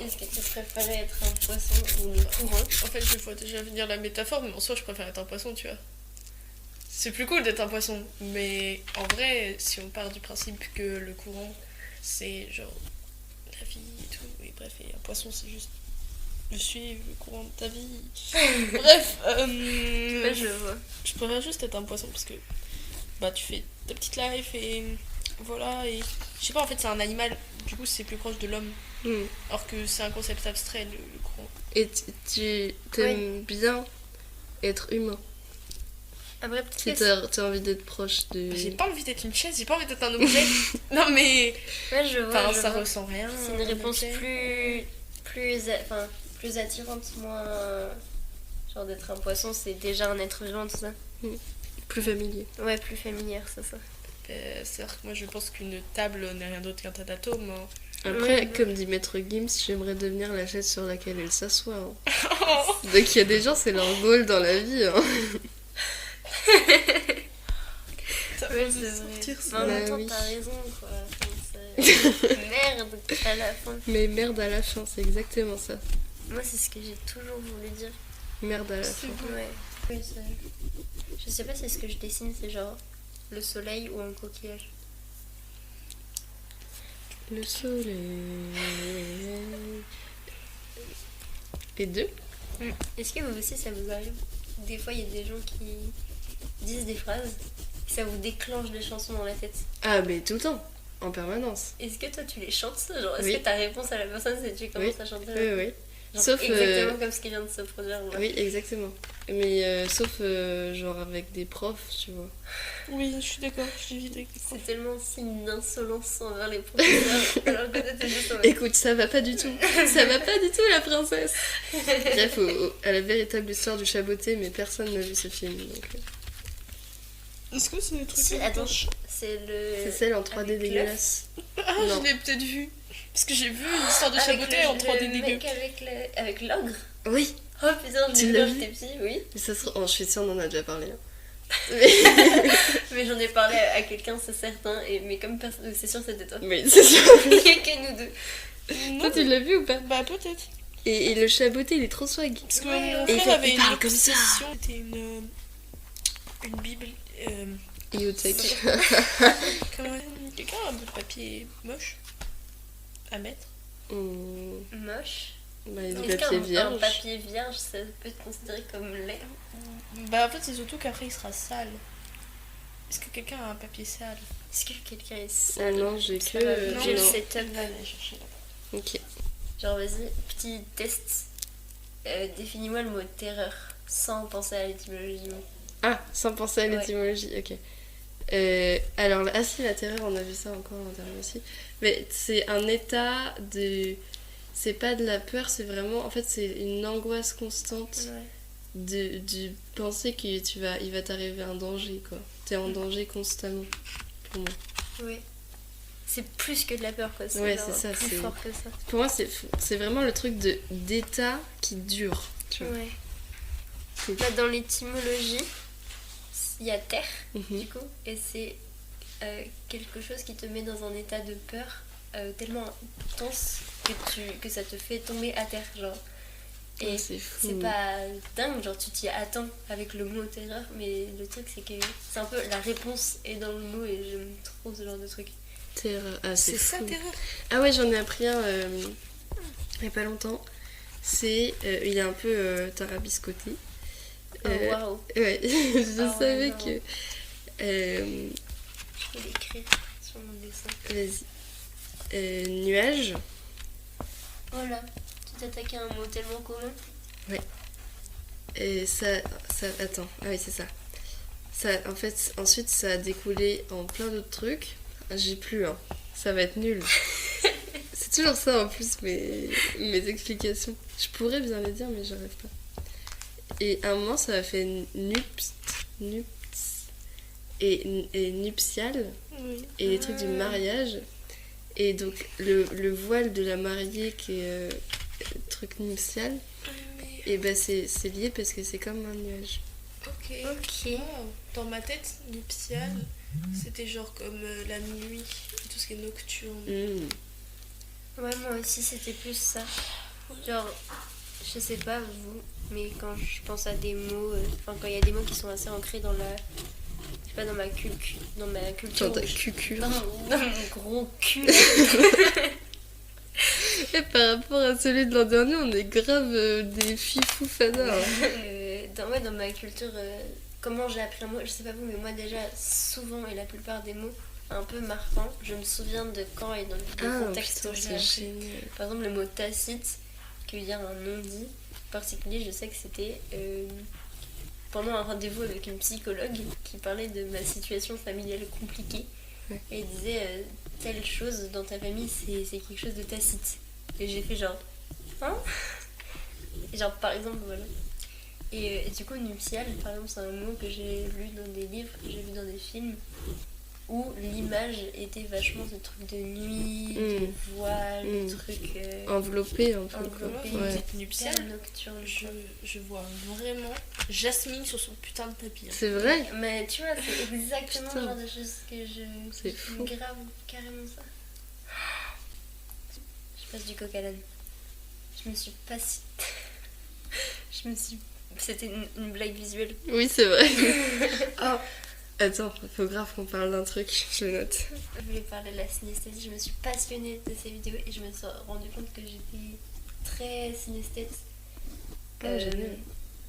Est-ce que tu préférais être un poisson ou le courant? En fait, je vois déjà venir la métaphore, mais en soi, je préfère être un poisson, tu vois. C'est plus cool d'être un poisson, mais en vrai, si on part du principe que le courant, c'est genre la vie et tout, et bref, et un poisson, c'est juste je suis le courant de ta vie. Bref, Ouais, je vois. je préfère juste être un poisson parce que bah tu fais ta petite life et voilà, et je sais pas, en fait, c'est un animal, du coup, c'est plus proche de l'homme, Hmm. alors que c'est un concept abstrait, le courant. Et tu t'aimes bien être humain. Après, peut-être Si que t'as envie d'être proche de... J'ai pas envie d'être une chaise, j'ai pas envie d'être un objet. Non mais. ouais, je vois. Enfin, je ça vois. ressent rien. C'est une un réponse objet. plus attirante, moins. Genre d'être un poisson, c'est déjà un être vivant, tout ça. Plus familier. Ouais, plus familière, c'est ça. C'est-à-dire que moi je pense qu'une table n'est rien d'autre qu'un tas d'atomes. Hein. Après, Ouais. comme dit Maître Gims, j'aimerais devenir la chaise sur laquelle elle s'assoit. Hein. Donc il y a des gens, c'est leur goal dans la vie. Hein. Ça Ouais, peut c'est se vrai. sortir, Mais en Bah même temps, oui. t'as raison, quoi. Enfin, merde, à la fin. Mais merde à la fin, c'est exactement ça. Moi, c'est ce que j'ai toujours voulu dire. Merde à la C'est fin. beau. Ouais. Oui, je sais pas si ce que je dessine, c'est genre le soleil ou un coquillage. Le soleil. Les deux. Est-ce que vous aussi, ça vous arrive? Des fois, il y a des gens qui disent des phrases et ça vous déclenche des chansons dans la tête. Ah, mais tout le temps. En permanence. Est-ce que toi, tu les chantes? Genre, est-ce Oui. que ta réponse à la personne, c'est que tu commences à chanter? Oui, oui. Genre, Sauf, exactement comme ce qui vient de se produire. Genre. Oui, exactement. Mais sauf genre avec des profs, tu vois. Oui, je suis d'accord, je vis avec C'est tellement signe d'insolence envers les professeurs. Alors que toi, t'es juste en mode, Écoute, ça va pas du tout. Ça va pas du tout, la princesse. Bref, à la véritable histoire du chaboté, mais personne n'a vu ce film. Donc, Est-ce que c'est des trucs. Si, attends, c'est le. c'est celle en 3D avec dégueulasse. Ah, Non. je l'ai peut-être vu. Parce que j'ai vu une histoire de Avec chaboté en 3D le dégueu. mec avec l'ogre. Oui, Oh putain, je Tu l'ai vu l'as quand vu j'étais petit, oui. mais ça se... oh, je suis sûre, on en a déjà parlé. Hein. Mais j'en ai parlé à quelqu'un, c'est certain. Mais comme personne. C'est sûr, c'était toi. Mais c'est sûr. Il n'y a que nous deux. Non, Toi, tu l'as vu ou pas? bah peut-être. Et le chaboté, il est trop swag. Parce que Ouais, mon et frère avait il une parle comme ça. exposition, c'était une bible. Iotech. Comment quelqu'un a un bout de papier moche à mettre. Moche. Bah, il y a du Est-ce papier qu'un vierge. papier vierge, ça peut être considéré comme laid? Bah en fait c'est surtout qu'après il sera sale. Est-ce que quelqu'un a un papier sale? Est-ce que quelqu'un est Oh sale? non, j'ai Ça que... va, j'ai le non. setup. Va aller chercher là. Ok. Genre, vas-y, petit test. Définis-moi le mot terreur sans penser à l'étymologie. Ah, sans penser à Ouais. l'étymologie, ok. Alors, ah si, la terreur, on a vu ça encore l'an dernier aussi. Mais c'est un état de... C'est pas de la peur, c'est vraiment... En fait, c'est une angoisse constante Ouais. de penser qu'il va t'arriver un danger, quoi. T'es en danger constamment, pour moi. Oui. C'est plus que de la peur, quoi. C'est Ouais, genre c'est ça, plus c'est- fort que ça. Pour moi, c'est vraiment le truc d'état qui dure, tu vois. Ouais. C'est- Bah, dans l'étymologie, il y a terre, Mhm. du coup, et c'est quelque chose qui te met dans un état de peur tellement intense que ça te fait tomber à terre, genre. Et Ouais, c'est fou. c'est pas dingue, genre tu t'y attends avec le mot terreur, mais le truc c'est que c'est un peu la réponse est dans le mot et j'aime trop ce genre de truc. Terreur. Ah, c'est C'est ça fou. terreur. Ah ouais, j'en ai appris un il y a pas longtemps. C'est... il est un peu tarabiscoté. Oh waouh, Ouais, je Ah ouais, savais non. que... je vais l'écrire sur mon dessin. Vas-y. Nuage. Oh là, tu t'attaques à un mot tellement commun. Et ça... Attends. Ah oui, c'est ça. Ça, en fait, ensuite, ça a découlé en plein d'autres trucs. J'ai plus, hein. Ça va être nul. C'est toujours ça, en plus, mes explications. Je pourrais bien les dire, mais j'arrive pas. Et à un moment, ça a fait nups et nuptial, Oui. et les trucs du mariage. Et donc, le voile de la mariée qui est truc nuptial, Mais... et ben c'est lié parce que c'est comme un nuage. Ok. Ok. Wow. Dans ma tête, nuptial, c'était genre comme la nuit, tout ce qui est nocturne. Mm. Ouais, moi aussi, c'était plus ça. Genre, je sais pas vous, mais quand je pense à des mots, enfin, quand il y a des mots qui sont assez ancrés dans la. Je sais pas, dans ma culture. Dans ta cucure. Dans mon gros cul. Et par rapport à celui de l'an dernier, on est grave des fifous fadas. Dans ma culture, comment j'ai appris un mot, je sais pas vous, mais moi déjà, souvent et la plupart des mots un peu marquants, je me souviens de quand et dans le contexte putain, où j'ai c'est appris. génial. Par exemple, le mot tacite, qui veut dire un non-dit particulier, je sais que c'était pendant un rendez-vous avec une psychologue qui parlait de ma situation familiale compliquée. Ouais. Et elle disait telle chose dans ta famille, c'est quelque chose de tacite. Et j'ai fait genre, hein? Et genre, par exemple, voilà. Et du coup, nuptial, par exemple, c'est un mot que j'ai lu dans des livres, que j'ai vu dans des films, où l'image était vachement ce truc de nuit, de voile, de trucs Enveloppé un peu. enveloppés, Ouais. Petite nuptiale, nocturne. je vois vraiment Jasmine sur son putain de tapis. Hein. C'est vrai? Mais tu vois, c'est exactement Putain. le genre de choses que C'est qui fou. me grave carrément ça. Je passe du coq à l'âne. Je me suis pas si... Je me suis... C'était une blague visuelle. Oui, c'est vrai. Oh, attends, faut grave qu'on parle d'un truc, je le note. Je voulais parler de la synesthésie. Je me suis passionnée de ces vidéos et je me suis rendu compte que j'étais très synesthète. Génial.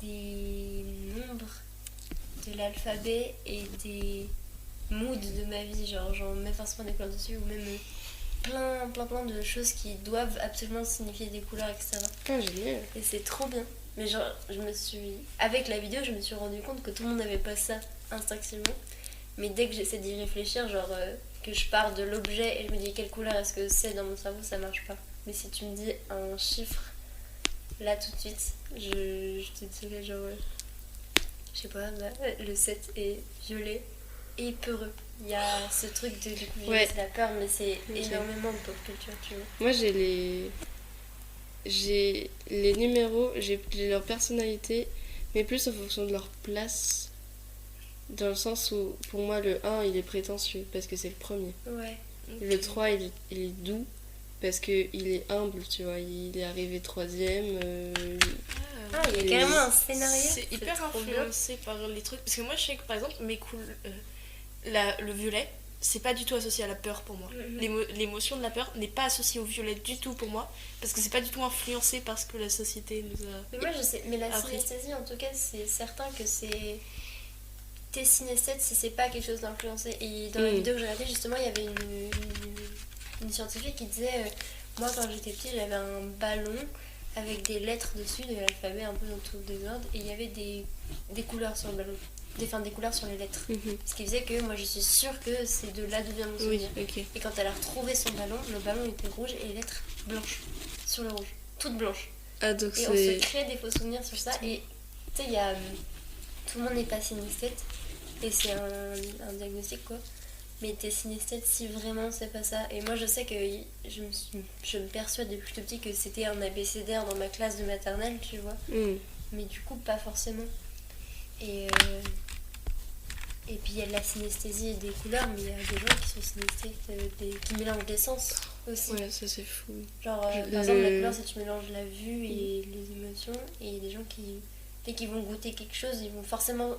Des nombres, de l'alphabet et des moods de ma vie. Genre, j'en mets forcément des plans dessus ou même plein de choses qui doivent absolument signifier des couleurs, etc. Ah, génial. Et c'est trop bien. Mais genre, avec la vidéo, je me suis rendu compte que tout le monde n'avait pas ça instinctivement. Mais dès que j'essaie d'y réfléchir, genre que je pars de l'objet et je me dis quelle couleur est-ce que c'est dans mon cerveau, ça marche pas. Mais si tu me dis un chiffre, là tout de suite, je te dirais genre, je sais pas, le 7 est violet et peureux. Il y a ce truc de du coup, violet, Ouais. c'est la peur, mais c'est Ok. énormément de pop culture, tu vois. Moi, j'ai les numéros, j'ai leur personnalité, mais plus en fonction de leur place. Dans le sens où, pour moi, le 1, il est prétentieux, parce que c'est le premier. Ouais. Le 3, il est doux, parce qu'il est humble, tu vois. Il est arrivé troisième. Ah, il y a Et carrément un scénario. C'est hyper trop bien. influencé par les trucs. Parce que moi, je sais que par exemple, le violet, c'est pas du tout associé à la peur pour moi. L'émotion de la peur n'est pas associée au violet du tout pour moi. Parce que c'est pas du tout influencé par ce que la société nous a. Mais moi je sais, mais la Après. synesthésie en tout cas, c'est certain que c'est. T'es synesthète si c'est pas quelque chose d'influencé. Et dans la vidéo que j'ai regardée, justement, il y avait une scientifique qui disait moi quand j'étais petite, j'avais un ballon avec des lettres dessus, de l'alphabet un peu dans tout le désordre, et il y avait des couleurs sur le ballon. Des couleurs sur les lettres. Ce qui faisait que moi je suis sûre que c'est de là d'où vient mon Oui, souvenir. ok. Et quand elle a retrouvé son ballon, le ballon était rouge et les lettres blanches sur le rouge, toutes blanches. Ah, donc Et on se c'est. crée des faux souvenirs sur ça. Et tu sais, il y a. Tout le monde n'est pas synesthète. Et c'est un diagnostic, quoi. Mais t'es synesthète si vraiment c'est pas ça. Et moi, je sais que je me persuade depuis tout petit que c'était un abécédaire dans ma classe de maternelle, tu vois. Mais du coup, pas forcément. Et puis, il y a de la synesthésie et des couleurs, mais il y a des gens qui sont synesthètes, qui mélangent des sens aussi. Ouais, ça c'est fou. Genre, par exemple, la couleur, c'est tu mélanges la vue et les émotions. Et il y a des gens qui, dès qu'ils vont goûter quelque chose, ils vont forcément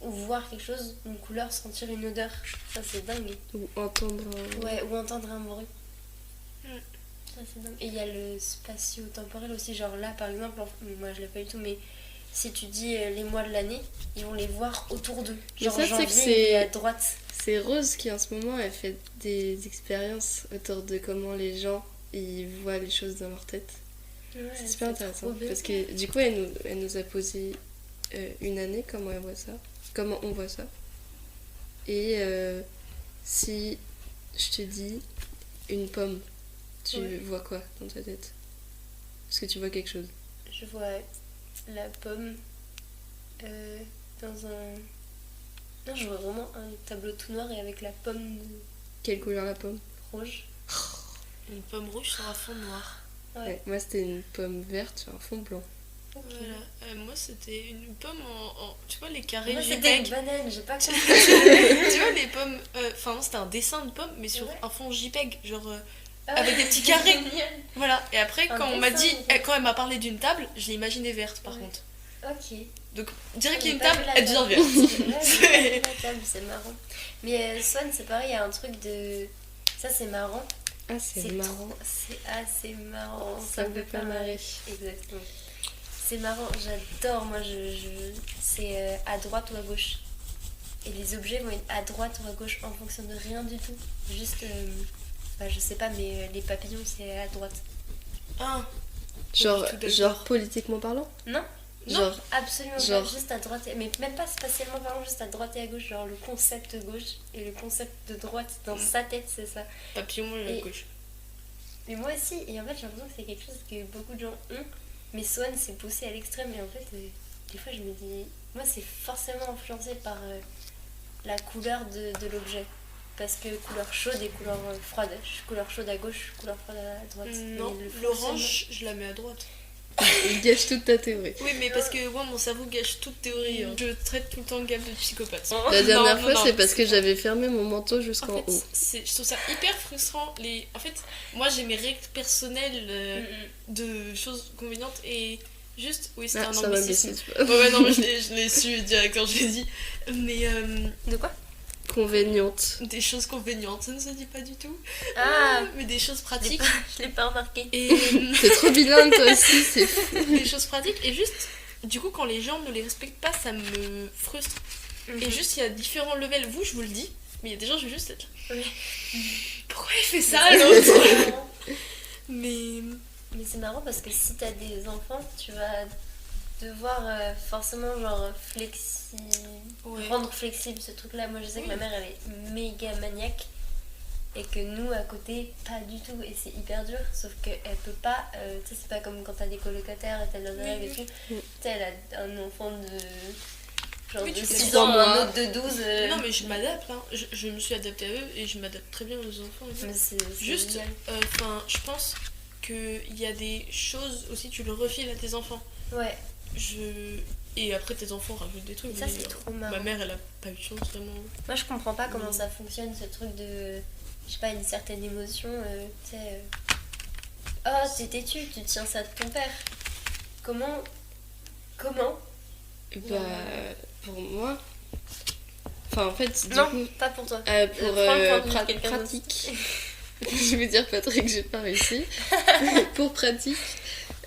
ou voir quelque chose, une couleur, sentir une odeur. Ça, c'est dingue. Ou entendre un... Ouais, ou entendre un bruit. Ça, c'est dingue. Et il y a le spatio-temporel aussi. Genre là, par exemple, moi, je l'ai pas du tout, mais si tu dis les mois de l'année, ils vont les voir autour d'eux. Mais Genre ça, c'est janvier, que il c'est- est à droite. C'est Rose qui en ce moment elle fait des expériences autour de comment les gens ils voient les choses dans leur tête. Ouais, C'est super trop intéressant bien. parce que du coup elle nous a posé une année comment elle voit ça, comment on voit ça. Et si je te dis une pomme, tu Ouais. vois quoi dans ta tête? Est-ce que tu vois quelque chose? Je vois la pomme dans un... Non, je vois vraiment un tableau tout noir et avec la pomme Quelle couleur la pomme? rouge. Une pomme rouge sur un fond noir. Ouais. Moi c'était une pomme verte sur un fond blanc. Ok. Voilà. Moi, c'était une pomme tu vois, les carrés Moi, c'était une JPEG. banane, j'ai pas compris. Tu vois, les pommes. Enfin, non, c'était un dessin de pomme, mais sur Ouais. un fond JPEG. Genre, avec des petits carrés. Génial. Voilà. Et après, Un quand on m'a dessin, dit, en fait. quand elle m'a parlé d'une table, je l'ai imaginée verte par Ouais. contre. Ok. Donc, direct Ah, qu'il y a j'ai une pas table, vu la elle devient table. verte. Ouais, j'ai pas vu la table, c'est marrant. Mais Swan, c'est pareil, il y a un truc de. Ça, c'est marrant. Ah, c'est marrant. C'est assez marrant. Ça me fait pas marrer. Exactement. C'est marrant, j'adore. Moi, c'est à droite ou à gauche. Et les objets vont être à droite ou à gauche en fonction de rien du tout. Juste, bah, je sais pas, mais les papillons, c'est à droite. Ah, Genre, tout d'accord. genre politiquement parlant. Non, Genre, absolument genre- pas. Juste à droite, mais même pas spatialement parlant, juste à droite et à gauche. Genre le concept gauche et le concept de droite dans sa tête, c'est ça. papillon à Et- gauche. Mais moi aussi, et en fait, j'ai l'impression que c'est quelque chose que beaucoup de gens ont. Mais Swan, c'est poussé à l'extrême. Et en fait, des fois, je me dis, moi, c'est forcément influencé par la couleur de l'objet. Parce que couleur chaude et couleur froide. Couleur chaude à gauche, couleur froide à droite. Non, Mais le l'orange, je la mets à droite. il gâche toute ta théorie. Oui, mais parce que moi, mon cerveau gâche toute théorie. Hein. Je traite tout le temps Gab de psychopathe. fonctionnement- La dernière Non, fois, non, c'est non. parce que j'avais fermé mon manteau En jusqu'en fait, haut. je trouve ça hyper frustrant. En fait, moi j'ai mes règles personnelles de choses convenientes et juste, oui, c'était Ah, un ça m'a anglicisme. blessé, tu vois. Ouais, non, mais je l'ai su direct quand je l'ai dit. Mais De quoi? Convéniente. des choses convénientes, ça ne se dit pas du tout. Ah, Mais des choses je l'ai pratiques. pas, je l'ai pas remarqué. Et T'es trop bilingue toi aussi, c'est fou. des choses pratiques. Et juste, du coup, quand les gens ne les respectent pas, ça me frustre. Et juste, il y a différents levels. Vous, je vous le dis, mais il y a des gens, je vais juste être là. Oui. Pourquoi il fait ça, l'autre? Mais. Mais c'est marrant parce que si t'as des enfants, tu vas devoir forcément genre Ouais. rendre flexible ce truc-là. Moi je sais que Oui. ma mère elle est méga maniaque et que nous à côté pas du tout et c'est hyper dur. Sauf qu'elle peut pas, tu sais c'est pas comme quand t'as des colocataires et t'as leurs Oui, élèves et oui. tout. Oui. Tu sais elle a un enfant de genre Oui, de tu peux 6 3 ans, mois. un autre de 12. Non, mais je m'adapte, hein. Je me suis adaptée à eux et je m'adapte très bien aux enfants. Et tout. Mais c'est Juste, génial. enfin, je pense qu'il y a des choses aussi, tu le refiles à tes enfants. Ouais, Et après, tes enfants rajoutent des trucs. ça mais, c'est trop marrant. ma mère, elle a pas eu de chance vraiment. Moi, je comprends pas comment ça fonctionne, ce truc de, je sais pas, une certaine émotion, tu sais. Oh, t'es têtu, tu tiens ça de ton père. Comment Bah, pour moi. Enfin, en fait, du Non, coup. pas pour toi. Pour prends le point de vue de quelqu'un pratique. Je vais dire Patrick, j'ai pas réussi. Pour pratique.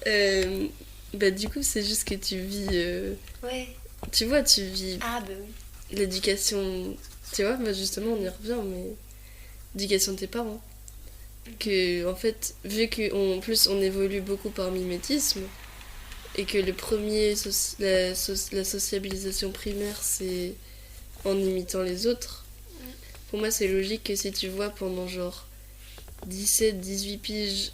Bah, du coup, c'est juste que tu vis. Ouais. Tu vois, tu vis Ah, bah oui. l'éducation. Tu vois, bah justement, on y revient, mais. L'éducation de tes parents. Que, en fait, vu qu'en plus on évolue beaucoup par mimétisme, et que le premier, la sociabilisation primaire, c'est en imitant les autres, pour moi, c'est logique que si tu vois pendant genre 17-18 piges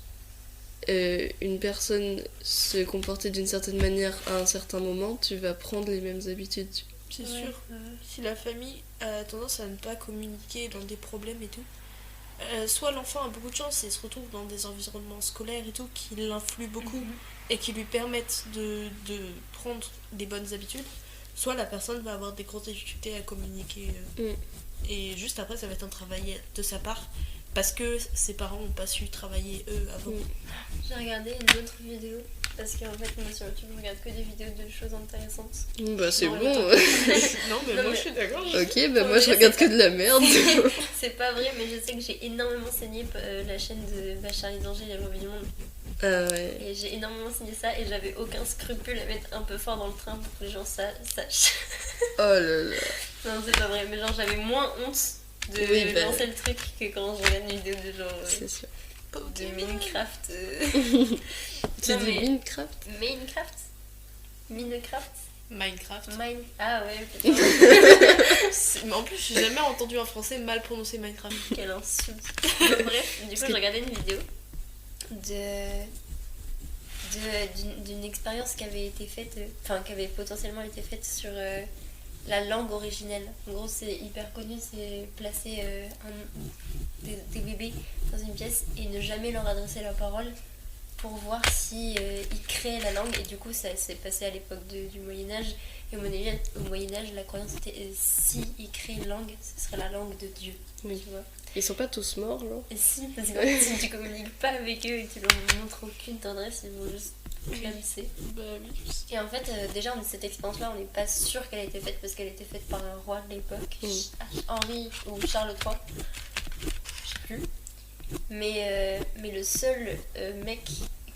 une personne se comporter d'une certaine manière à un certain moment, tu vas prendre les mêmes habitudes. C'est Ouais, sûr. ouais. Si la famille a tendance à ne pas communiquer dans des problèmes et tout, soit l'enfant a beaucoup de chance et se retrouve dans des environnements scolaires et tout qui l'influent beaucoup et qui lui permettent de prendre des bonnes habitudes, soit la personne va avoir des grosses difficultés à communiquer. Et juste après, ça va être un travail de sa part parce que ses parents n'ont pas su travailler eux avant. J'ai regardé une autre vidéo. Parce qu'en fait, moi sur YouTube, je regarde que des vidéos de choses intéressantes. Bah, c'est Non, bon. le Non, mais Non, moi mais- je suis d'accord. Ok, bah, moi, je regarde que de la merde. C'est pas vrai, mais je sais que j'ai énormément saigné la chaîne de Charlie Danger, Les Revues du Monde. Ah ouais. Et j'ai énormément saigné ça et j'avais aucun scrupule à mettre un peu fort dans le train pour que les gens sachent. Oh là là. Non, c'est pas vrai, mais genre j'avais moins honte de Oui, bah. lancer le truc que quand je regarde une vidéo de genre C'est sûr. de Minecraft. Tu Non, dis mais- Minecraft? Minecraft Minecraft Minecraft. Ah ouais, putain, Mais en plus, j'ai jamais entendu un français mal prononcer Minecraft. quelle insulte. Bon, bref, du coup, je regardais une vidéo d'une expérience qui avait été faite, enfin qui avait potentiellement été faite sur la langue originelle. En gros, c'est hyper connu, c'est placer des bébés dans une pièce et ne jamais leur adresser la parole pour voir si ils créent la langue. Et du coup, ça s'est passé à l'époque du Moyen-Âge. Et au Moyen-Âge, la croyance était si ils créent une langue, ce serait la langue de Dieu. Oui. Tu vois. Ils sont pas tous morts, genre? Et si, parce que si tu communiques pas avec eux et que tu leur montres aucune tendresse, ils vont juste clamser. Bah oui. Et en fait, déjà, cette expérience-là, on n'est pas sûr qu'elle a été faite parce qu'elle a été faite par un roi de l'époque, Henri ou Charles III, je sais plus. Mais le seul mec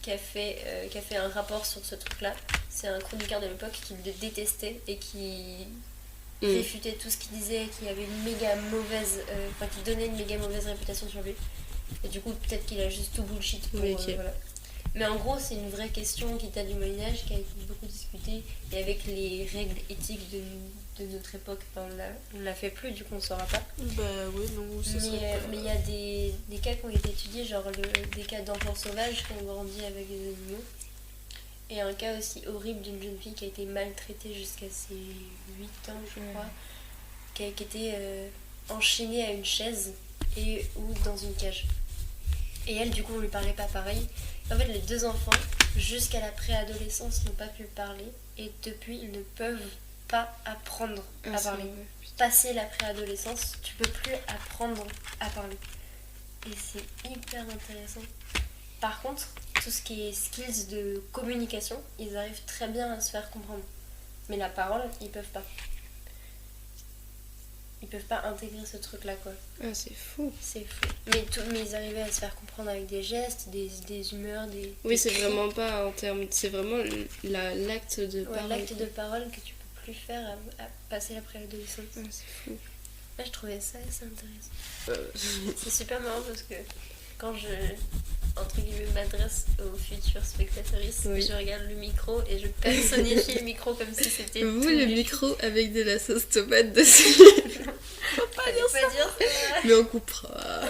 qui a fait un rapport sur ce truc-là, c'est un chroniqueur de l'époque qui le détestait et qui réfutait tout ce qu'il disait, qui avait une méga mauvaise, qui donnait une méga mauvaise réputation sur lui. Et du coup, peut-être qu'il a juste tout bullshit pour, voilà. Mais en gros, c'est une vraie question qui date du Moyen-Âge, qui a été beaucoup discutée, et avec les règles éthiques de notre époque, on l'a fait plus, du coup on saura pas. Bah ouais, non, ça mais il y a des cas qui ont été étudiés, genre des cas d'enfants sauvages qui ont grandi avec des animaux. Et un cas aussi horrible d'une jeune fille qui a été maltraitée jusqu'à ses 8 ans, je crois, qui a été enchaînée à une chaise ou dans une cage. Et elle, du coup, on lui parlait pas pareil. En fait, les deux enfants, jusqu'à la préadolescence, n'ont pas pu parler. Et depuis, ils ne peuvent pas apprendre à parler. Passer la préadolescence, tu peux plus apprendre à parler. Et c'est hyper intéressant. Par contre, tout ce qui est skills de communication, ils arrivent très bien à se faire comprendre. Mais la parole, ils peuvent pas. Ils peuvent pas intégrer ce truc-là, quoi. Ah, c'est fou. C'est fou. Mais ils arrivaient à se faire comprendre avec des gestes, des humeurs, Oui, c'est vraiment pas en termes... C'est vraiment l'acte de parole. L'acte de parole que tu peux plus faire à passer la préadolescence. Ah, c'est fou. Là, je trouvais ça assez intéressant. C'est super marrant parce que quand je, entre guillemets, m'adresse aux futurs spectatrices, je regarde le micro et je personnifie le micro comme si c'était vous, tout le micro avec de la sauce tomate dessus. Faut pas dire ça. Mais on coupera.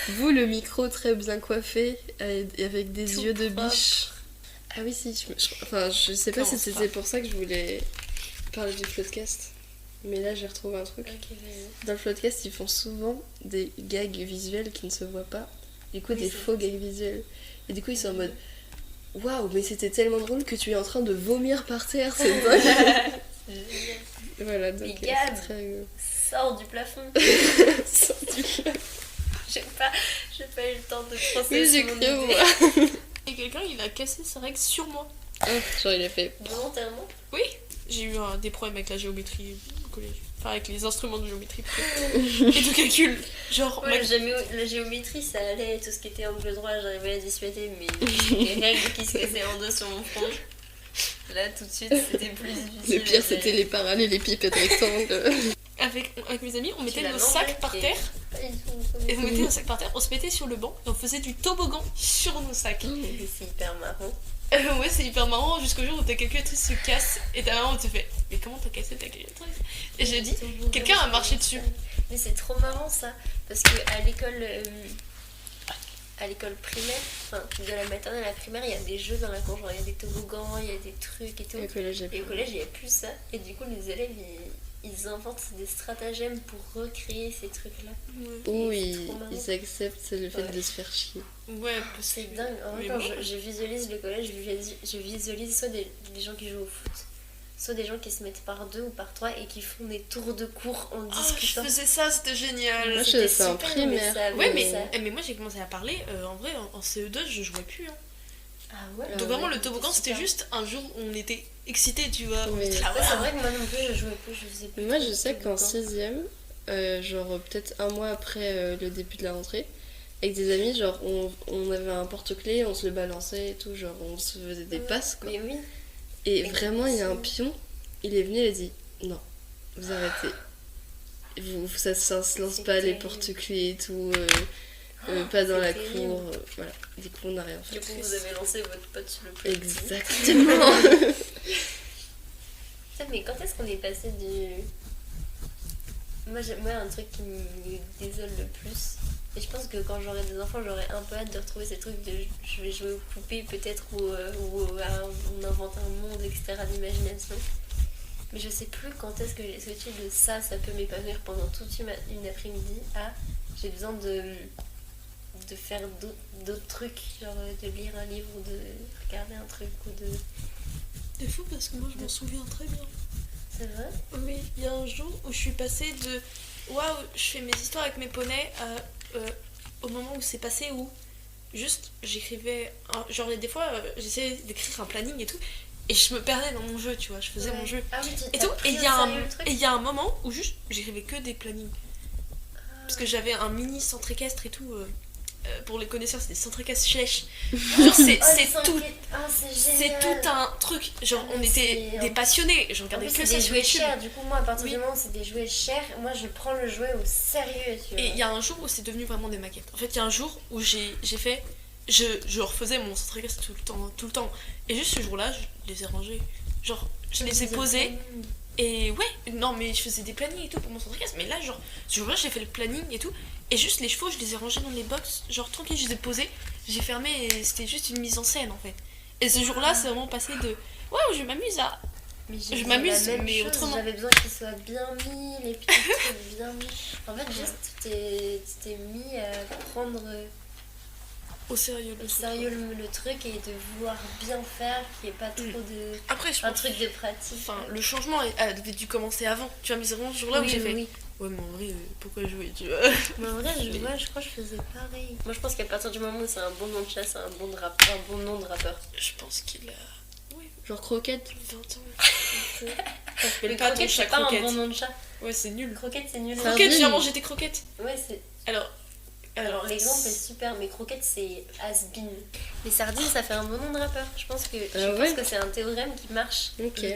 Vous, le micro très bien coiffé et avec des Tout yeux de propre. biche. Ah oui, si. Je sais pas si c'était pour ça que je voulais parler du podcast. Mais là, j'ai retrouvé un truc. Ok, vas-y. Dans le podcast, ils font souvent des gags visuels qui ne se voient pas. Du coup, des faux gags visuels. Et du coup, ils sont en mode waouh, mais c'était tellement drôle que tu es en train de vomir par terre, c'est dingue. C'est génial. Voilà, donc Mais Gab, c'est très rigolo. sors du plafond. J'ai pas eu le temps de processer Oui, j'ai mon cru idée. moi. Et quelqu'un, il a cassé sa règle sur moi. Genre, il a fait. Volontairement. Oui, j'ai eu des problèmes avec la géométrie au collège. Enfin, avec les instruments de géométrie plutôt. Et de calcul. Genre, Ouais, la géométrie, ça allait, tout ce qui était angle droit, j'arrivais à dissuader, mais les règles qui se cassaient en deux sur mon front, là, tout de suite, c'était plus difficile. Le pire, c'était les parallélépipèdes rectangles. avec mes amis, on mettait l'as nos mangé sacs par terre. Pas du tout. Et on mettait nos sacs par terre, on se mettait sur le banc et on faisait du toboggan sur nos sacs. C'est hyper marrant. Ouais, c'est hyper marrant jusqu'au jour où ta calculatrice se casse et ta maman te fait mais comment t'as cassé ta calculatrice? Et j'ai dit quelqu'un a marché dessus. Mais c'est trop marrant ça, parce que à l'école primaire, enfin de la maternelle à la primaire, il y a des jeux dans la cour, genre il y a des toboggans, il y a des trucs et tout. Et au collège, Et au collège, il n'y a plus ça. Et du coup, les élèves, ils inventent des stratagèmes pour recréer ces trucs-là. Oui, c'est trop marrant. ils acceptent le fait de se faire chier. Ouais, parce que C'est dingue. En vrai, Mais quand bon. je visualise le collège, je visualise soit des gens qui jouent au foot, soit des gens qui se mettent par deux ou par trois et qui font des tours de cours en Oh, je discutant. faisais ça, c'était génial. Moi, je C'était faisais ça en super, primaire. mais ça- Ouais, ça- mais moi j'ai commencé à parler, en vrai, en CE2, je jouais plus. Hein. Ah ouais. Donc vraiment, ouais, le toboggan, c'était super. juste un jour où on était excités, tu vois. On Oui. était là, Ouais, c'est voilà. vrai que moi non plus, je jouais plus, je faisais plus. Moi, trop je de sais qu'en toboggan. 6ème, genre peut-être un mois après le début de la rentrée, avec des amis, genre on avait un porte-clés, on se le balançait et tout, genre on se faisait des Ouais, passes quoi. Mais oui. Et Mais vraiment, il y a un c'est- pion, il est venu, il a dit non, vous arrêtez. Ça se lance C'est pas les terrible. porte-clés et tout, pas dans c'est la terrible. cour, voilà. Du coup, on n'a rien fait. Du coup, vous avez lancé votre pote sur le plus. Exactement. Putain, mais quand est-ce qu'on est passé du. Moi, un truc qui me désole le plus, et je pense que quand j'aurai des enfants, j'aurai un peu hâte de retrouver ces trucs de je vais jouer aux poupées peut-être, ou on invente un monde, etc. d'imagination. Mais je sais plus quand est-ce que j'ai switché de ça peut m'épanouir pendant toute une après-midi à j'ai besoin de faire d'autres trucs, genre de lire un livre ou de regarder un truc ou de. C'est fou parce que moi je m'en souviens très bien. C'est vrai? Oui, il y a un jour où je suis passée de waouh, je fais mes histoires avec mes poneys à au moment où c'est passé où juste j'écrivais genre des fois j'essayais d'écrire un planning et tout et je me perdais dans mon jeu, tu vois, je faisais mon jeu Ah oui, et tout, et il y a un moment où juste j'écrivais que des plannings parce que j'avais un mini centre équestre et tout. Pour les connaisseurs, c'est des centres équestres Schleich. Genre, c'est tout. C'est tout un truc. Genre, on était des passionnés. Je regardais que ça sur YouTube. YouTube. Chers. Du coup, moi, à partir du moment où c'est des jouets chers, moi, je prends le jouet au sérieux. Tu vois. Et il y a un jour où c'est devenu vraiment des maquettes. En fait, il y a un jour où j'ai fait. Je refaisais mon centre équestre tout le temps. Et juste ce jour-là, je les ai rangés. Genre, je les ai posés. Et ouais, non, mais je faisais des plannings et tout pour mon centre équestre. Mais là, genre, ce jour-là, j'ai fait le planning et tout. Et juste les chevaux, je les ai rangés dans les box, genre tranquille, je les ai posés, j'ai fermé et c'était juste une mise en scène en fait. Et ce jour-là, c'est vraiment passé de waouh, je m'amuse à. Je m'amuse, mais autrement. J'avais besoin qu'ils soient bien mis, les petits trucs bien mis. En fait, juste, tu t'es mis à prendre au sérieux le truc et de vouloir bien faire, qu'il n'y ait pas trop de. Après, je un truc de pratique. Enfin, le changement avait dû commencer avant. Tu vois, mais c'est vraiment ce jour-là où j'ai fait. Oui. Ouais, mais en vrai, pourquoi jouer, tu vois? Mais en vrai, je crois que je faisais pareil. Moi, je pense qu'à partir du moment où c'est un bon nom de chat, c'est un bon nom de rappeur. Je pense qu'il a. Ouais. Genre Croquette. 20 ans. Mais pas Croquette, c'est pas un bon nom de chat. Ouais, c'est nul. Croquette, c'est nul. Croquette, j'ai mangé des croquettes. Ouais, c'est. Alors l'exemple est super, mais Croquette, c'est has-been. Les sardines, ça fait un bon nom de rappeur. Je pense que c'est un théorème qui marche dans les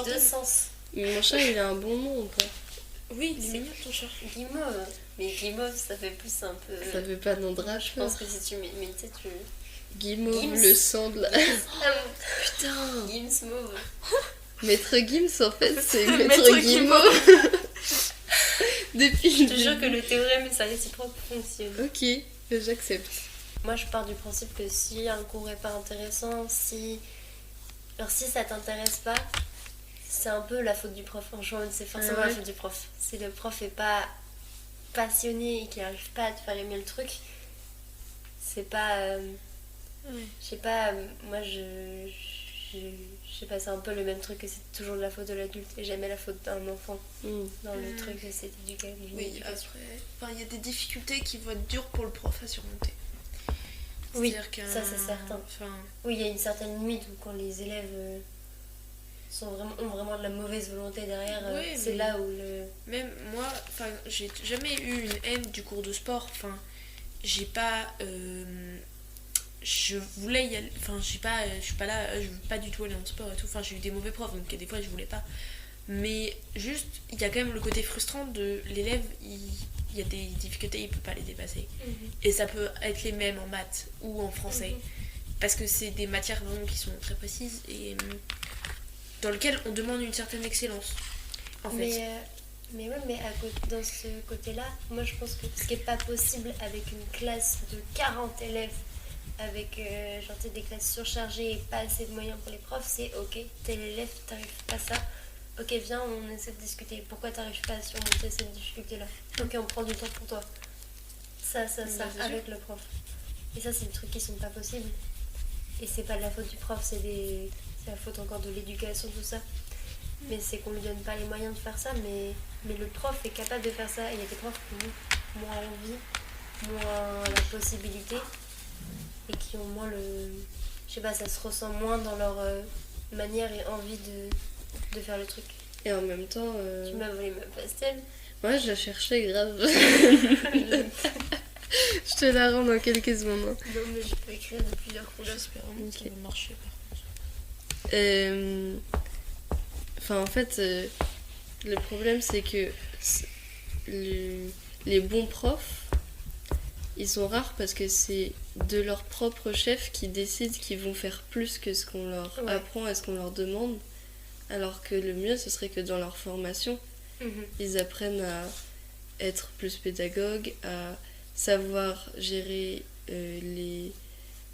deux sens. Mais mon chat, il a un bon nom ou pas? Oui, il est mignon ton chat. Guimauve. Mais Guimauve, ça fait plus un peu. Ça fait pas nom de rappeur. Je pense que si tu mets. Mais tu sais, tu. Guimauve, le sang de la. Putain Gims Mauve. Maître Gims, en fait, c'est Maître Guimauve. Depuis je te jure que le théorème et sa réciproque fonctionnent. Ok, j'accepte. Moi, je pars du principe que si un cours est pas intéressant, si ça t'intéresse pas, c'est un peu la faute du prof. Franchement, c'est forcément la faute du prof. Si le prof est pas passionné et qu'il n'arrive pas à te faire aimer le truc, c'est pas. Je sais pas, moi je sais pas, c'est un peu le même truc que c'est toujours de la faute de l'adulte et jamais la faute d'un enfant dans le truc que c'est éducation. Oui, après, il y a des difficultés qui vont être dures pour le prof à surmonter. Oui, ça c'est certain. Oui, il y a une certaine limite où quand les élèves ont vraiment de la mauvaise volonté derrière, c'est là où le... Même moi, j'ai jamais eu une haine du cours de sport, j'ai pas... je voulais y aller, je suis pas là, je veux pas du tout aller en sport et tout, j'ai eu des mauvais profs, donc des fois je voulais pas. Mais juste, il y a quand même le côté frustrant de l'élève, il y a des difficultés, il peut pas les dépasser. Et ça peut être les mêmes en maths ou en français. Parce que c'est des matières vraiment qui sont très précises et dans lesquelles on demande une certaine excellence. En fait. Mais dans ce côté-là, moi je pense que ce qui est pas possible avec une classe de 40 élèves, avec des classes surchargées et pas assez de moyens pour les profs, c'est ok, tel élève, t'arrives pas à ça. Ok, viens, on essaie de discuter. Pourquoi t'arrives pas à surmonter cette difficulté-là? Ok, on prend du temps pour toi. Ça, avec le prof. Et ça, c'est des trucs qui sont pas possibles. Et c'est pas de la faute du prof, c'est la faute encore de l'éducation, tout ça. Mais c'est qu'on lui donne pas les moyens de faire ça, mais le prof est capable de faire ça. Et il y a des profs qui ont moins envie, moins la possibilité, et qui ont moins le... Je sais pas, ça se ressent moins dans leur manière et envie de faire le truc. Et en même temps... Tu m'as volé ma pastel. Ouais, je la cherchais grave. Je te la rends dans quelques secondes. Non, mais je peux écrire de plusieurs couleurs. J'espère vraiment que ça va marcher par contre. En fait, le problème c'est que les bons profs, ils sont rares parce que c'est de leur propre chef qui décident qu'ils vont faire plus que ce qu'on leur apprend et ce qu'on leur demande. Alors que le mieux, ce serait que dans leur formation, ils apprennent à être plus pédagogues, à savoir gérer les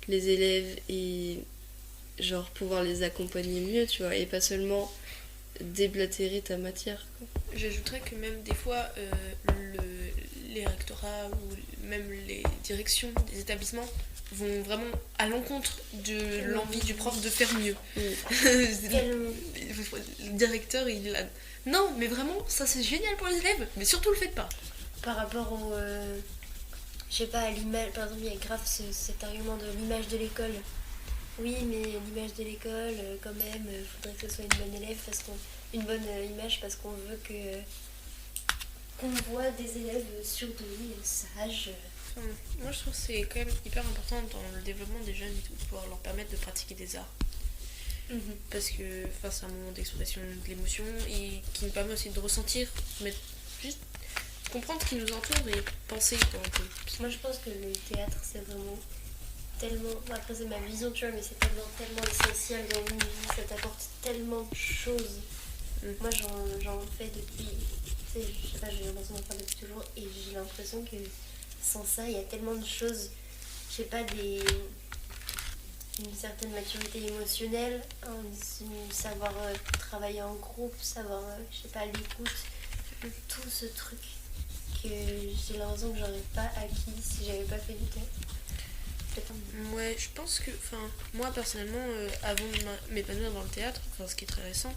élèves et pouvoir les accompagner mieux, tu vois, et pas seulement déblatérer ta matière, quoi. J'ajouterais que même des fois, les rectorats ou même les directions des établissements vont vraiment à l'encontre de l'envie du prof de faire mieux. Le directeur, il a... Non, mais vraiment, ça c'est génial pour les élèves, mais surtout le faites pas. Par rapport je sais pas, l'image, par exemple, il y a grave cet argument de l'image de l'école. Oui, mais l'image de l'école, quand même, faudrait que ce soit une bonne élève, une bonne image, parce qu'on veut qu'on voit des élèves surdoués, sages. Moi, je trouve que c'est quand même hyper important dans le développement des jeunes et tout, de pouvoir leur permettre de pratiquer des arts. Parce que c'est un moment d'expression de l'émotion et qui nous permet aussi de ressentir, mais juste comprendre ce qui nous entoure et penser quoi, un peu. Moi, je pense que le théâtre, c'est vraiment tellement... Après, c'est ma vision, tu vois, mais c'est tellement essentiel dans une vie, ça t'apporte tellement de choses. Moi, j'en fais depuis... Tu sais, je sais pas, j'ai l'impression d'en faire depuis toujours, et j'ai l'impression que sans ça, il y a tellement de choses, je sais pas, une certaine maturité émotionnelle, savoir travailler en groupe, savoir, je sais pas, l'écoute, tout ce truc que j'ai l'impression que j'aurais pas acquis si j'avais pas fait du théâtre. Ouais, je pense que, moi personnellement, avant de m'épanouir dans le théâtre, ce qui est très récent,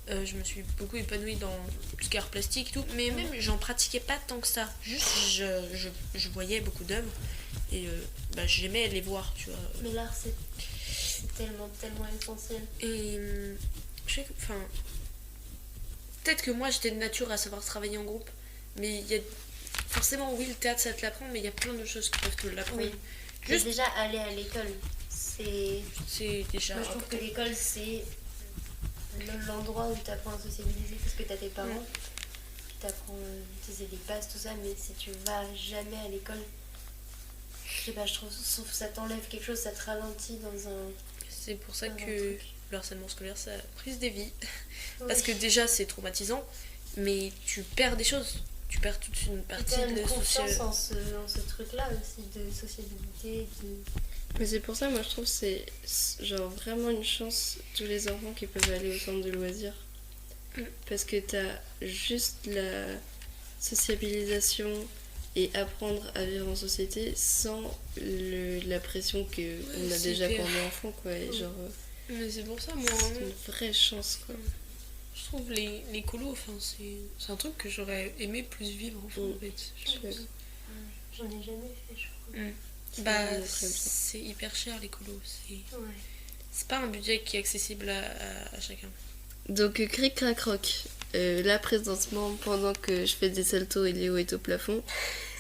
je me suis beaucoup épanouie dans tout ce qui est art plastique et tout, mais même j'en pratiquais pas tant que ça. Juste, je voyais beaucoup d'œuvres et j'aimais les voir, tu vois. Mais l'art, c'est tellement essentiel. Et je sais que, peut-être que moi j'étais de nature à savoir travailler en groupe, mais il y a forcément, oui, le théâtre ça te l'apprend, mais il y a plein de choses qui peuvent te l'apprendre. Oui. Juste déjà aller à l'école, c'est déjà. Moi, je trouve que l'école, c'est l'endroit où tu apprends à sociabiliser, parce que tu as tes parents qui t'apprennent les bases, tout ça, mais si tu vas jamais à l'école, je sais pas, je trouve que ça t'enlève quelque chose, ça te ralentit dans un... C'est pour ça que le harcèlement scolaire, ça a prise des vies. Oui. Parce que déjà, c'est traumatisant, mais tu perds des choses. Tu perds toute une partie de confiance en ce truc-là aussi, de sociabilité, Mais c'est pour ça, moi je trouve que c'est genre vraiment une chance tous les enfants qui peuvent aller au centre de loisirs. Parce que t'as juste la sociabilisation et apprendre à vivre en société sans la pression qu'on a déjà quand on est enfant, quoi. Et genre, mais c'est pour ça, moi. C'est une vraie chance, quoi. Je trouve les colos, c'est un truc que j'aurais aimé plus vivre enfant, en fait. J'en ai jamais fait, je crois. C'est hyper cher les colos. C'est pas un budget qui est accessible à chacun. Donc, cric crac roc. Là, présentement, pendant que je fais des saltos et Léo est au plafond,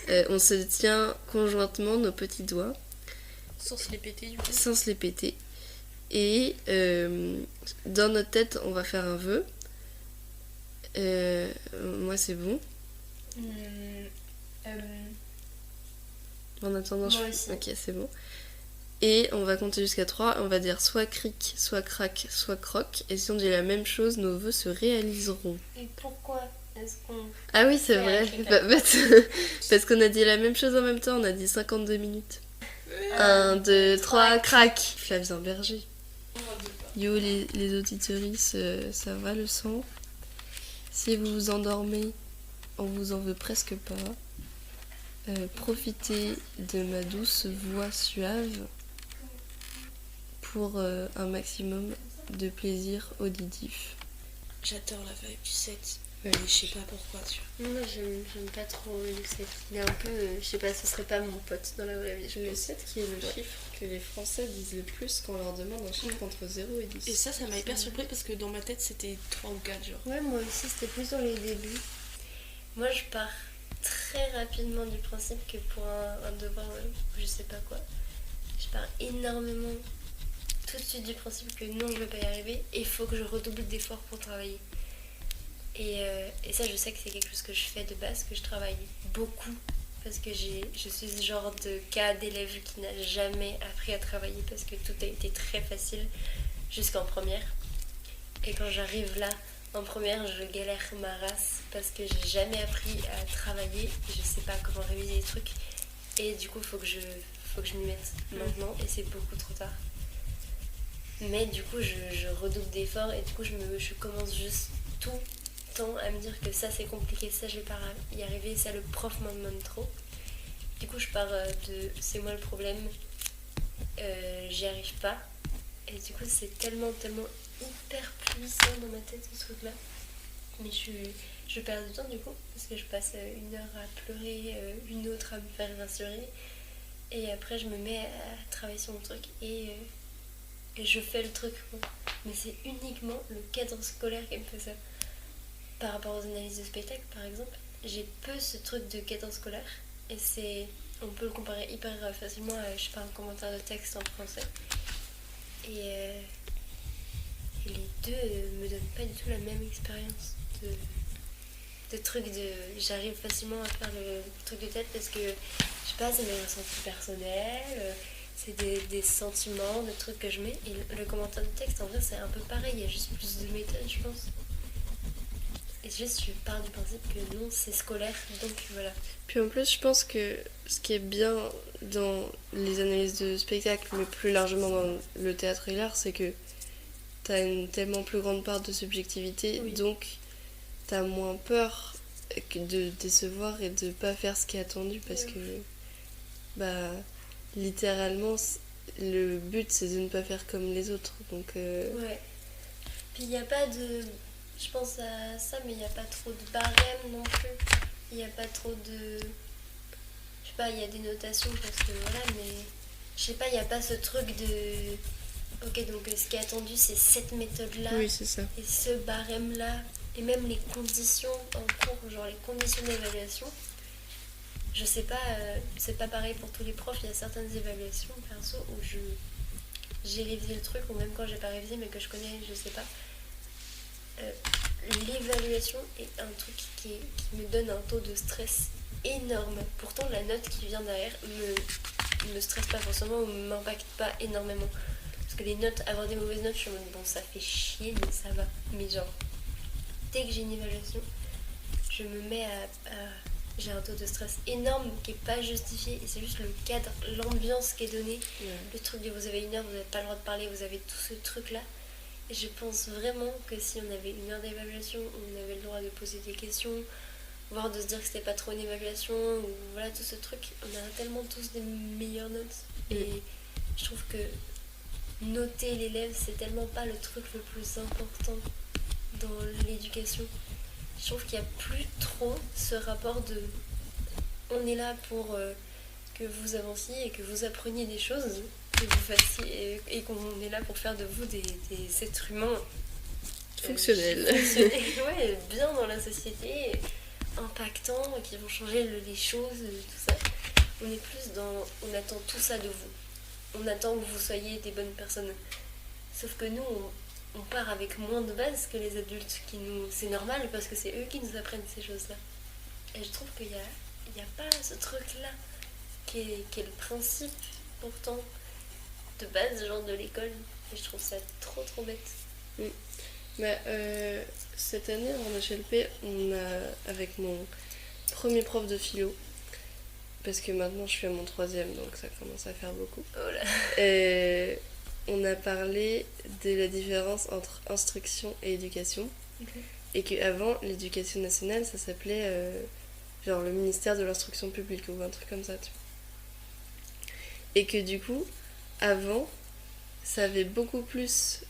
on se tient conjointement nos petits doigts. Sans se les péter, du coup. Sans se les péter. Et dans notre tête, on va faire un vœu. Moi, c'est bon. En attendant, moi aussi. Ok, c'est bon. Et on va compter jusqu'à 3. On va dire soit cric, soit crac, soit croc. Et si on dit la même chose, nos vœux se réaliseront. Et pourquoi est-ce qu'on... Ah oui, c'est vrai. Parce qu'on a dit la même chose en même temps. On a dit 52 minutes. 1, 2, 3, crac. Flavien Berger. Yo, les auditeuristes, ça va le son? Si vous vous endormez, on vous en veut presque pas. Profitez de ma douce voix suave pour un maximum de plaisir auditif. J'adore la vibe du 7, mais je sais pas pourquoi, tu vois. Moi, j'aime pas trop le 7. Il est un peu, je sais pas, ce serait pas mon pote dans la vraie vie. Le 7 qui est le chiffre que les Français disent le plus quand on leur demande un chiffre entre 0 et 10. Et ça m'a hyper surpris parce que dans ma tête c'était 3 ou 4 genre. Ouais, moi aussi c'était plus dans les débuts. Moi je pars très rapidement du principe que pour un devoir, je sais pas quoi, je pars énormément tout de suite du principe que non, je vais pas y arriver et il faut que je redouble d'efforts pour travailler. Et ça, je sais que c'est quelque chose que je fais de base, que je travaille beaucoup parce que je suis ce genre de cas d'élève qui n'a jamais appris à travailler parce que tout a été très facile jusqu'en première. Et quand j'arrive là, en première, je galère ma race parce que j'ai jamais appris à travailler et je sais pas comment réviser les trucs. Et du coup, faut que je m'y mette maintenant et c'est beaucoup trop tard. Mais du coup, je redouble d'efforts et du coup, je commence juste tout le temps à me dire que ça c'est compliqué, ça je vais pas y arriver, ça le prof m'en demande trop. Du coup, je pars de c'est moi le problème, j'y arrive pas. Et du coup, c'est tellement hyper puissant dans ma tête ce truc-là Mais je perds du temps du coup, parce que je passe 1 heure à pleurer, une autre à me faire rassurer. Et après, je me mets à travailler sur mon truc et je fais le truc, quoi. Mais c'est uniquement le cadre scolaire qui me fait ça. Par rapport aux analyses de spectacle, par exemple, j'ai peu ce truc de cadre scolaire. Et on peut le comparer hyper facilement à, je sais pas, un commentaire de texte en français. Et les deux me donnent pas du tout la même expérience de trucs de... J'arrive facilement à faire le truc de tête parce que, je sais pas, c'est mes ressentis personnels, c'est des sentiments, des trucs que je mets. Et le commentaire de texte, en vrai, c'est un peu pareil, il y a juste plus de méthode, je pense. Et juste, je pars du principe que non, c'est scolaire, donc voilà. Puis en plus, je pense que ce qui est bien dans les analyses de spectacle, mais plus largement dans le théâtre et l'art, c'est que t'as une tellement plus grande part de subjectivité, Oui. donc t'as moins peur de décevoir et de pas faire ce qui est attendu, parce que, bah, littéralement, le but c'est de ne pas faire comme les autres, donc... Ouais. Puis il n'y a pas de... Je pense à ça, mais il n'y a pas trop de barème non plus. Il n'y a pas trop de... Je sais pas, il y a des notations parce que voilà, mais... Je sais pas, il n'y a pas ce truc de... Ok, donc ce qui est attendu, c'est cette méthode-là. Oui, c'est ça. Et ce barème-là. Et même les conditions en cours, genre les conditions d'évaluation. Je sais pas, c'est pas pareil pour tous les profs. Il y a certaines évaluations, perso, où j'ai révisé le truc, ou même quand j'ai pas révisé, mais que je connais, je sais pas. L'évaluation est un truc qui me donne un taux de stress énorme. Pourtant, la note qui vient derrière me stresse pas forcément ou m'impacte pas énormément. Parce que les notes, avoir des mauvaises notes, je suis en mode bon, ça fait chier, mais ça va. Mais genre, dès que j'ai une évaluation, je me mets j'ai un taux de stress énorme qui est pas justifié. Et c'est juste le cadre, l'ambiance qui est donnée. Ouais. Le truc de vous avez 1 heure, vous n'avez pas le droit de parler, vous avez tout ce truc-là. Et je pense vraiment que si on avait 1 heure d'évaluation, on avait le droit de poser des questions, voire de se dire que c'était pas trop une évaluation, ou voilà tout ce truc, on aurait tellement tous des meilleures notes. Et je trouve que noter l'élève, c'est tellement pas le truc le plus important dans l'éducation. Je trouve qu'il n'y a plus trop ce rapport de on est là pour que vous avanciez et que vous appreniez des choses, que vous fassiez et qu'on est là pour faire de vous des êtres humains Fonctionnels. Ouais, bien dans la société, impactants, qui vont changer les choses, tout ça. On est plus dans on attend tout ça de vous. On attend que vous soyez des bonnes personnes. Sauf que nous, on part avec moins de base que les adultes c'est normal parce que c'est eux qui nous apprennent ces choses-là. Et je trouve qu'il y a pas ce truc-là qui est le principe pourtant de base genre de l'école. Et je trouve ça trop bête. Mais cette année en HLP, on a, avec mon premier prof de philo, parce que maintenant je suis à mon 3e, donc ça commence à faire beaucoup. Oh là. Et on a parlé de la différence entre instruction et éducation. Okay. Et qu'avant, l'éducation nationale, ça s'appelait genre le ministère de l'instruction publique ou un truc comme ça, tu vois. Et que du coup, avant, ça avait beaucoup plus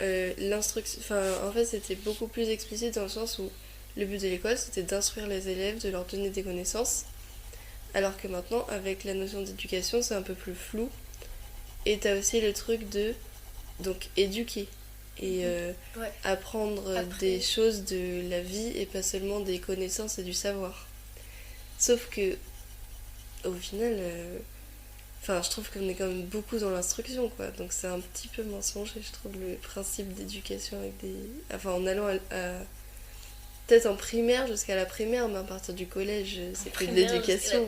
l'instruction... Enfin, en fait, c'était beaucoup plus explicite dans le sens où le but de l'école, c'était d'instruire les élèves, de leur donner des connaissances. Alors que maintenant, avec la notion d'éducation, c'est un peu plus flou. Et t'as aussi le truc de donc éduquer et apprendre des choses de la vie et pas seulement des connaissances et du savoir. Sauf que au final, je trouve qu'on est quand même beaucoup dans l'instruction, quoi. Donc c'est un petit peu mensonger, je trouve, le principe d'éducation avec des... Enfin, en allant peut-être en primaire jusqu'à la primaire, mais à partir du collège, c'est plus de l'éducation.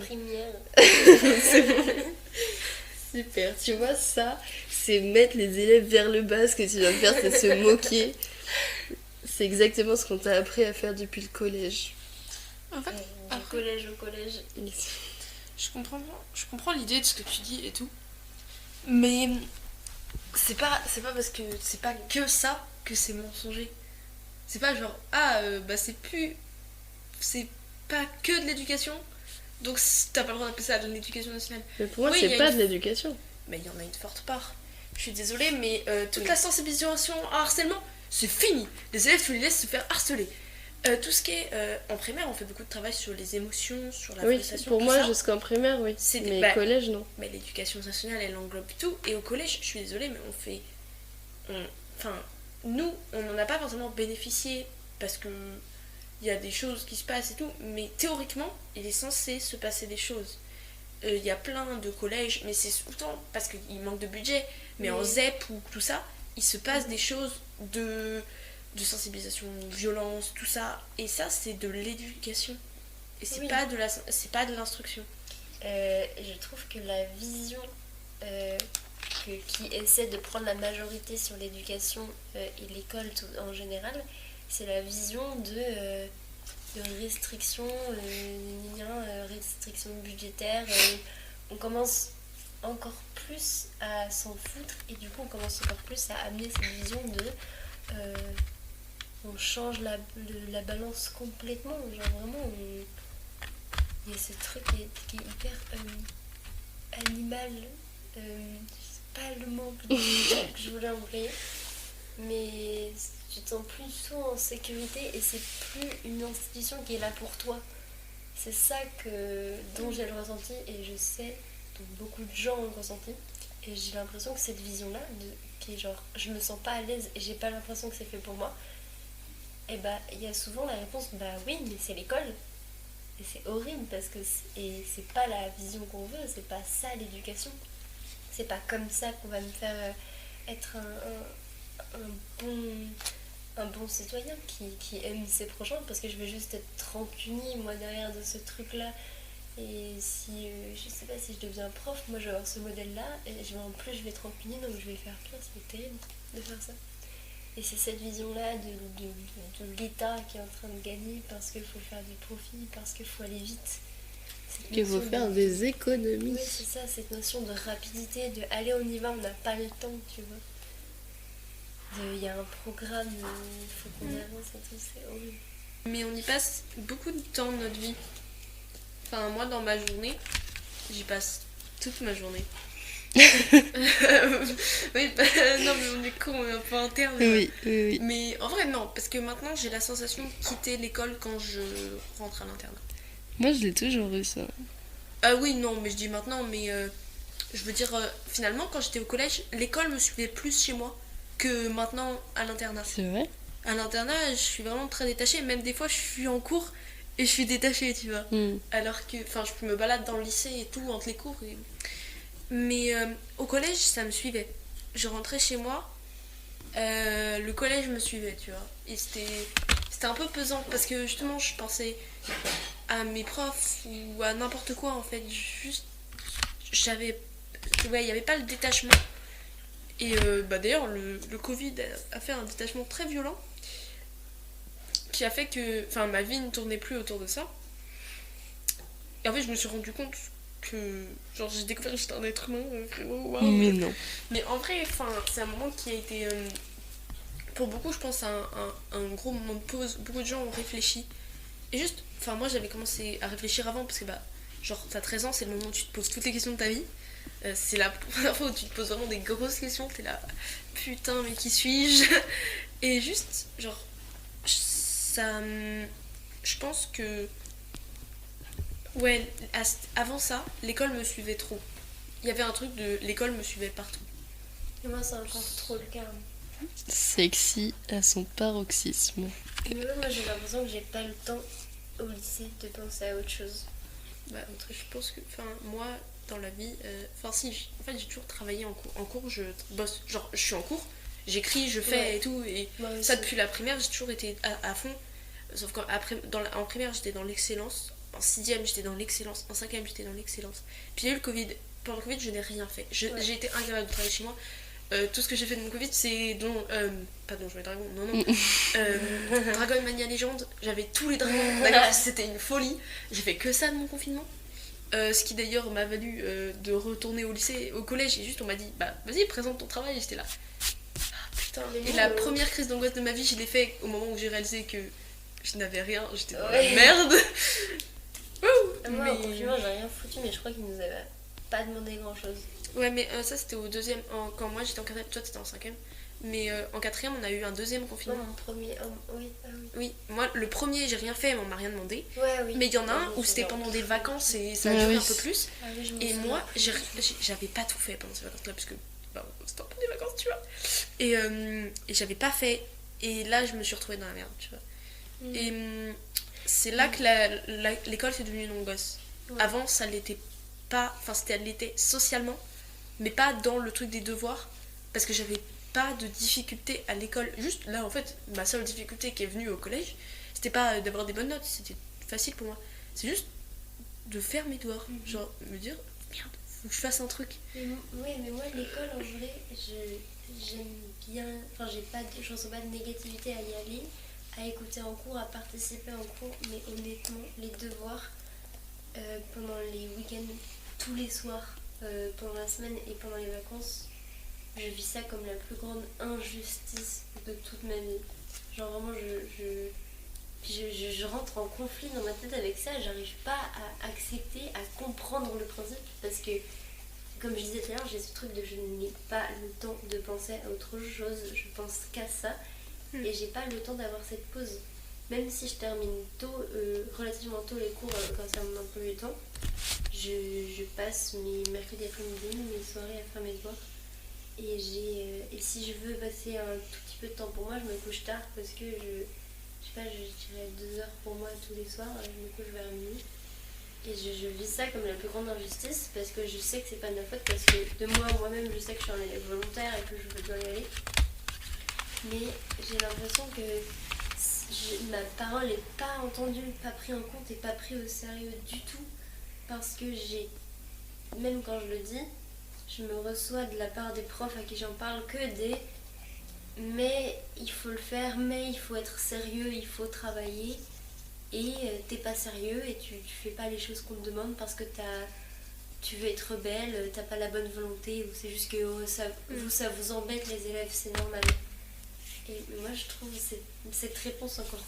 Super, tu vois, ça, c'est mettre les élèves vers le bas. Ce que tu viens de faire, c'est se moquer. C'est exactement ce qu'on t'a appris à faire depuis le collège. En fait, du collège au collège. Je comprends l'idée de ce que tu dis et tout. Mais c'est pas parce que c'est pas que ça que c'est mensonger. C'est pas genre, c'est pas que de l'éducation. Donc t'as pas le droit d'appeler ça de l'éducation nationale. Mais pour moi, c'est pas de l'éducation. Mais il y en a une forte part. Je suis désolée, mais toute la sensibilisation à harcèlement, c'est fini. Les élèves, tu les laisses se faire harceler. Tout ce qui est en primaire, on fait beaucoup de travail sur les émotions, sur la Oui, prestation. pour tout moi, ça. jusqu'en primaire, oui. C'est Mais bah, collège, non. Mais l'éducation nationale, elle englobe tout. Et au collège, je suis désolée, mais enfin, nous, on n'en a pas forcément bénéficié parce que il y a des choses qui se passent et tout. Mais théoriquement, il est censé se passer des choses. Il y a plein de collèges, mais c'est souvent parce qu'il manque de budget. Mais en ZEP ou tout ça, il se passe des choses de sensibilisation, violence, tout ça. Et ça, c'est de l'éducation. Et c'est pas de l'instruction. Je trouve que la vision qui essaie de prendre la majorité sur l'éducation et l'école en général, c'est la vision de restrictions, restrictions budgétaires. On commence encore plus à s'en foutre et du coup on commence encore plus à amener cette vision on change la balance complètement. Genre vraiment, il y a ce truc qui est hyper animal. C'est pas le mot que je voulais employer. Mais tu te sens plus du tout en sécurité et c'est plus une institution qui est là pour toi. C'est ça dont j'ai le ressenti et je sais dont beaucoup de gens ont le ressenti. Et j'ai l'impression que cette vision-là, qui est genre je me sens pas à l'aise et j'ai pas l'impression que c'est fait pour moi, et bah il y a souvent la réponse bah oui, mais c'est l'école. Et c'est horrible parce que c'est pas la vision qu'on veut, c'est pas ça l'éducation. C'est pas comme ça qu'on va me faire être un bon citoyen qui aime ses prochains parce que je vais juste être rancunier moi derrière de ce truc là et si je sais pas si je deviens prof moi je vais avoir ce modèle là et en plus je vais être rancunier donc je vais faire pire, c'est terrible de faire ça et c'est cette vision là de l'état qui est en train de gagner parce qu'il faut faire du profit, parce qu'il faut aller vite, qu'il faut faire des économies. Oui c'est ça, cette notion de rapidité, de allez on y va, on n'a pas le temps tu vois. Il y a un programme, il faut qu'on avance et tout, c'est horrible. Mais on y passe beaucoup de temps de notre vie. Enfin, moi, dans ma journée, j'y passe toute ma journée. Oui, non, mais on est con, on est un peu interne. Oui. Mais en vrai, non, parce que maintenant, j'ai la sensation de quitter l'école quand je rentre à l'internat. Moi, je l'ai toujours eu, ça. Ah oui, non, mais je dis maintenant, mais je veux dire, finalement, quand j'étais au collège, l'école me suivait plus chez moi que maintenant à l'internat. C'est vrai? À l'internat, je suis vraiment très détachée. Même des fois, je suis en cours et je suis détachée, tu vois. Alors que, enfin, je me balade dans le lycée et tout, entre les cours. Mais au collège, ça me suivait. Je rentrais chez moi, le collège me suivait, tu vois. Et c'était un peu pesant parce que justement, je pensais à mes profs ou à n'importe quoi, en fait. Juste, il n'y avait pas le détachement. Et d'ailleurs, le Covid a fait un détachement très violent qui a fait que ma vie ne tournait plus autour de ça. Et en fait, je me suis rendu compte que j'ai découvert que j'étais un être humain, frérot, waouh. Mais non. Mais en vrai, c'est un moment qui a été, pour beaucoup, je pense, un gros moment de pause. Beaucoup de gens ont réfléchi. Et juste, moi, j'avais commencé à réfléchir avant parce que, t'as 13 ans, c'est le moment où tu te poses toutes les questions de ta vie. C'est la première fois où tu te poses vraiment des grosses questions, t'es là, putain, mais qui suis-je? Et juste, ça. Je pense que. Ouais, avant ça, l'école me suivait trop. Il y avait un truc de l'école me suivait partout. Et moi, c'est encore trop le cas. Sexy à son paroxysme. Mais moi, j'ai l'impression que j'ai pas le temps au lycée de penser à autre chose. Je pense que. Moi. Dans la vie, j'ai toujours travaillé en cours. En cours, je bosse, je suis en cours, j'écris, je fais et tout, et ça depuis la primaire, j'ai toujours été à fond. Sauf qu'après, en primaire, j'étais dans l'excellence, en 6ème, j'étais dans l'excellence, en 5ème, j'étais dans l'excellence. Puis il y a eu le Covid. Pendant le Covid, je n'ai rien fait. J'ai été incapable de travailler chez moi. Tout ce que j'ai fait de mon Covid, c'est pas Donjons et Dragons, non. Dragon Mania Légende, j'avais tous les dragons, d'accord, c'était une folie. J'ai fait que ça de mon confinement. Ce qui d'ailleurs m'a valu de retourner au lycée, au collège, et juste on m'a dit vas-y présente ton travail, et j'étais là. Putain, et la première crise d'angoisse de ma vie, je l'ai fait au moment où j'ai réalisé que je n'avais rien, j'étais dans la merde. Moi, au confinement, j'ai rien foutu, mais je crois qu'ils nous avaient pas demandé grand chose. Ouais, mais ça c'était au 2ème, quand moi j'étais en 4ème, toi t'étais en 5ème. mais en quatrième, on a eu un deuxième Non, confinement. mon premier. Oui, ah oui. Oui, moi, le premier, j'ai rien fait, mais on m'a rien demandé. Ouais, oui. Mais il y en a un Ah, où oui, c'était c'est pendant bien. des vacances et ça a Ah duré oui. un peu plus. Ah oui, je me Et souviens moi, plus du tout. j'avais pas tout fait pendant ces vacances-là, parce que bah, c'était un peu des vacances, tu vois. Et j'avais pas fait. Et là, je me suis retrouvée dans la merde, tu vois. Mm. Et c'est là que l'école c'est devenu une angoisse. Ouais. Avant, ça l'était pas. Enfin, elle l'était socialement, mais pas dans le truc des devoirs. Parce que j'avais pas de difficulté à l'école. Juste là, en fait, ma seule difficulté qui est venue au collège, c'était pas d'avoir des bonnes notes, c'était facile pour moi. C'est juste de faire mes devoirs. Genre, me dire, merde, faut que je fasse un truc. Oui, mais moi, l'école, en vrai, j'aime bien. Enfin, je ressens pas de négativité à y aller, à écouter en cours, à participer en cours, mais honnêtement, les devoirs, pendant les week-ends, tous les soirs, pendant la semaine et pendant les vacances, je vis ça comme la plus grande injustice de toute ma vie. Genre, vraiment, je rentre en conflit dans ma tête avec ça, j'arrive pas à accepter, à comprendre le principe, parce que, comme je disais tout à l'heure, j'ai ce truc de je n'ai pas le temps de penser à autre chose, je pense qu'à ça, et j'ai pas le temps d'avoir cette pause. Même si je termine tôt, relativement tôt les cours, quand ça me manque un peu du temps, je passe mes mercredis après-midi, mes soirées à faire mes devoirs. Et si je veux passer un tout petit peu de temps pour moi, je me couche tard parce que je sais pas, je dirais 2 heures pour moi tous les soirs, je me couche vers minuit. Et je vis ça comme la plus grande injustice parce que je sais que c'est pas de ma faute, parce que de moi-même, je sais que je suis un élève volontaire et que je veux bien y aller. Mais j'ai l'impression que ma parole n'est pas entendue, pas prise en compte et pas prise au sérieux du tout, parce que même quand je le dis, je me reçois de la part des profs à qui j'en parle que des mais il faut le faire, mais il faut être sérieux, il faut travailler, et t'es pas sérieux et tu fais pas les choses qu'on te demande parce que tu veux être rebelle, t'as pas la bonne volonté, ou c'est juste que ça vous embête les élèves, c'est normal. Et moi je trouve cette réponse encore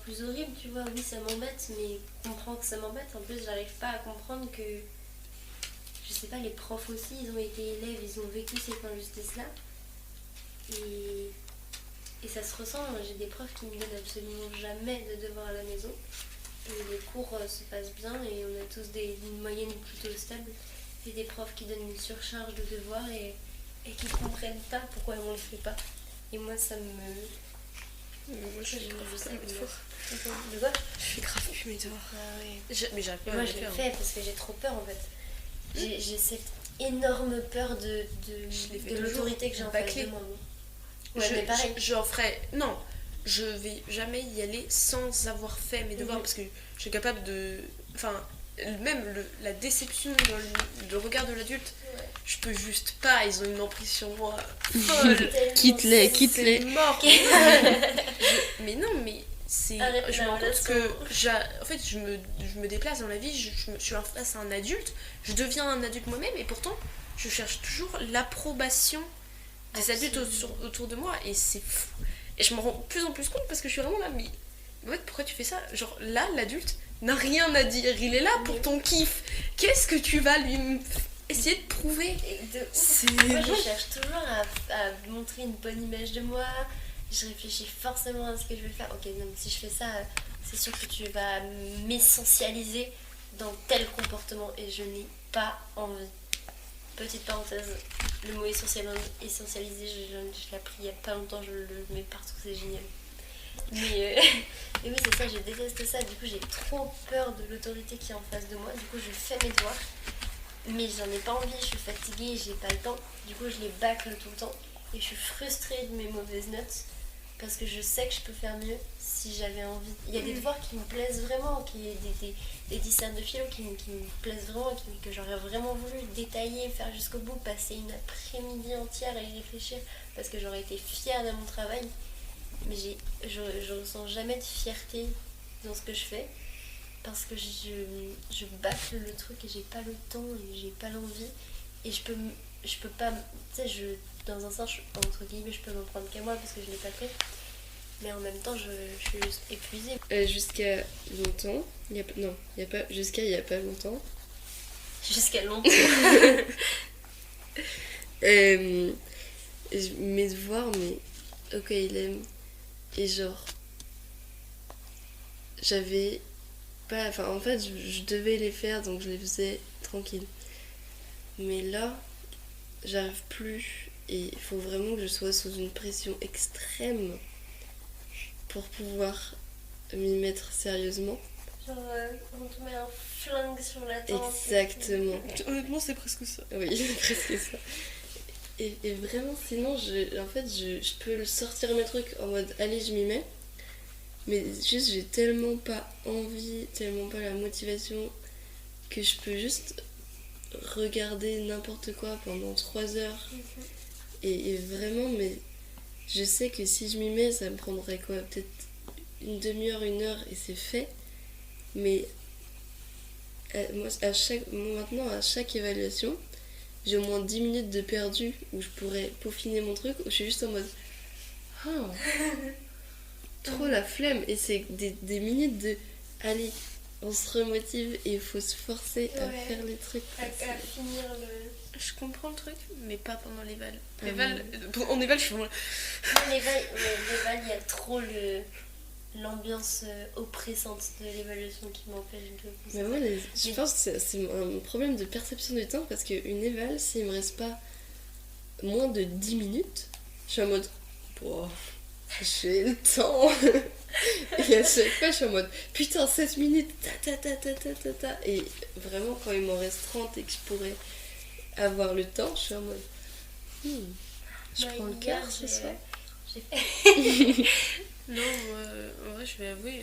plus horrible, tu vois. Oui, ça m'embête, mais comprends que ça m'embête. En plus, j'arrive pas à comprendre que, je sais pas, les profs aussi, ils ont été élèves, ils ont vécu cette injustice-là. Et ça se ressent. J'ai des profs qui me donnent absolument jamais de devoirs à la maison. Et les cours se passent bien et on a tous une moyenne plutôt stable. Et des profs qui donnent une surcharge de devoirs et qui comprennent pas pourquoi on le fait pas. Et moi, ça me... Moi, je fais grave ça plus mes devoirs. De quoi? Je fais grave plus mes devoirs. Ah ouais. Mais j'arrive pas Et moi, à je les l'ai faire. fait parce que j'ai trop peur en fait. J'ai cette énorme peur Je l'ai fait de toujours. l'autorité que j'ai en Pas face clé. de moi. Ouais, mais pareil. J'en ferai. Non, je vais jamais y aller sans avoir fait mes devoirs, Mhm. parce que je suis capable de. Enfin, même la déception dans le regard de l'adulte, Ouais. je peux juste pas. Ils ont une emprise sur moi folle. Quitte-les, C'est quitte-les. mort. Mais non, mais c'est. Arrête Je la me rends compte relation. que. En fait, je me déplace dans la vie, je suis face à un adulte, je deviens un adulte moi-même, et pourtant, je cherche toujours l'approbation des adultes autour de moi, et c'est fou. Et je me rends de plus en plus compte parce que je suis vraiment là, mais ouais, pourquoi tu fais ça? Genre là, l'adulte n'a rien à dire, il est là pour ton kiff. Qu'est-ce que tu vas lui essayer de prouver? Moi, je cherche toujours à montrer une bonne image de moi. Je réfléchis forcément à ce que je vais faire. Ok, donc si je fais ça, c'est sûr que tu vas m'essentialiser dans tel comportement et je n'ai pas envie. Petite parenthèse, le mot essentialisé, je l'ai appris il y a pas longtemps, je le mets partout, c'est génial. Mais oui, c'est ça, je déteste ça. Du coup, j'ai trop peur de l'autorité qui est en face de moi. Du coup, je fais mes devoirs, mais j'en ai pas envie, je suis fatiguée, j'ai pas le temps. Du coup, je les bâcle tout le temps et je suis frustrée de mes mauvaises notes parce que je sais que je peux faire mieux si j'avais envie. Il y a des devoirs qui me plaisent vraiment, des dissertes de philo qui me plaisent vraiment, que j'aurais vraiment voulu détailler, faire jusqu'au bout, passer une après-midi entière à y réfléchir parce que j'aurais été fière de mon travail. Mais je ressens jamais de fierté dans ce que je fais parce que je bâcle le truc et j'ai pas le temps et j'ai pas l'envie et je peux pas, tu sais, dans un sens, entre guillemets, je peux m'en prendre qu'à moi parce que je l'ai pas fait, mais en même temps je suis juste épuisée. Jusqu'à longtemps, jusqu'à il y a pas longtemps, Jusqu'à longtemps. mes devoirs, mais ok, il aime. Et genre, j'avais pas. Enfin, en fait, je devais les faire, donc je les faisais tranquille. Mais là, j'arrive plus. Et il faut vraiment que je sois sous une pression extrême pour pouvoir m'y mettre sérieusement. Genre, quand on te met un flingue sur la tempe. Exactement. Honnêtement, c'est presque ça. Oui, c'est presque ça. Et vraiment, sinon, je peux le sortir mes trucs en mode allez, je m'y mets. Mais juste, j'ai tellement pas envie, tellement pas la motivation que je peux juste regarder n'importe quoi pendant 3 heures. Et vraiment, mais je sais que si je m'y mets, ça me prendrait quoi, peut-être une demi-heure, 1 heure et c'est fait. Mais moi, maintenant, à chaque évaluation, j'ai au moins 10 minutes de perdu où je pourrais peaufiner mon truc, où je suis juste en mode ah, trop la flemme. Et c'est des minutes de allez, on se remotive et il faut se forcer à faire les trucs. À finir le. Je comprends le truc, mais pas pendant l'éval. Ah En éval, je suis vraiment... L'éval, il y a trop l'ambiance oppressante de l'évaluation qui m'empêche de. Mais moi, je pense que c'est un problème de perception du temps parce qu'une éval, s'il me reste pas moins de 10 minutes, je suis en mode bon, j'ai le temps. Et à chaque fois, je suis en mode putain, 7 minutes, ta. Et vraiment, quand il m'en reste 30 et que je pourrais avoir le temps, je suis en mode je prends le quart ce soir. J'ai fait. Non, en vrai, je vais avouer,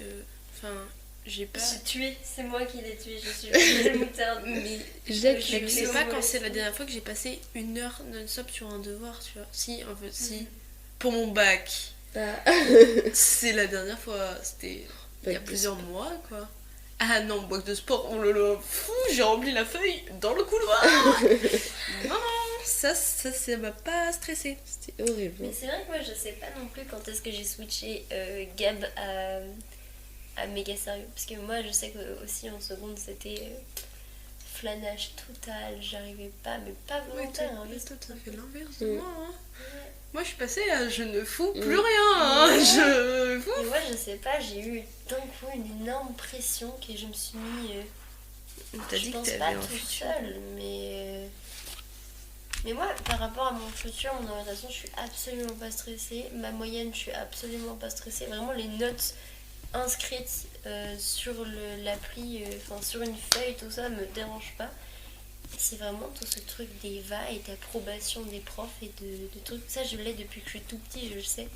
j'ai pas... J'ai tué, c'est moi qui l'ai tué, je suis le moutarde. Mais Je sais pas quand c'est la dernière fois que j'ai passé 1 heure non-stop sur un devoir, tu vois. Si, en fait, si. Pour mon bac. C'est la dernière fois, c'était il y a plusieurs mois, quoi. Ah non, bac de sport, oh là là, fou, j'ai rempli la feuille dans le couloir. Non, ça m'a pas stressé. C'était horrible. Mais c'est vrai que moi je sais pas non plus quand est-ce que j'ai switché Gab à méga sérieux. Parce que moi je sais que aussi en seconde c'était flanage total, j'arrivais pas, mais pas volontaire. Oui, toi t'as fait l'inverse Mm. de moi, hein. Moi je suis passée à je ne fous plus rien, hein. Je fous. Et moi je sais pas, j'ai eu d'un coup une énorme pression que je me suis mis. T'as Je dit que pense t'avais pas un tout futur. seul, mais moi, par rapport à mon futur, mon orientation, je suis absolument pas stressée. Ma moyenne, je suis absolument pas stressée. Vraiment, les notes inscrites sur l'appli, sur une feuille, tout ça, me dérange pas. C'est vraiment tout ce truc d'Eva et d'approbation des profs et de trucs. Ça, je l'ai depuis que je suis tout petit, je le sais.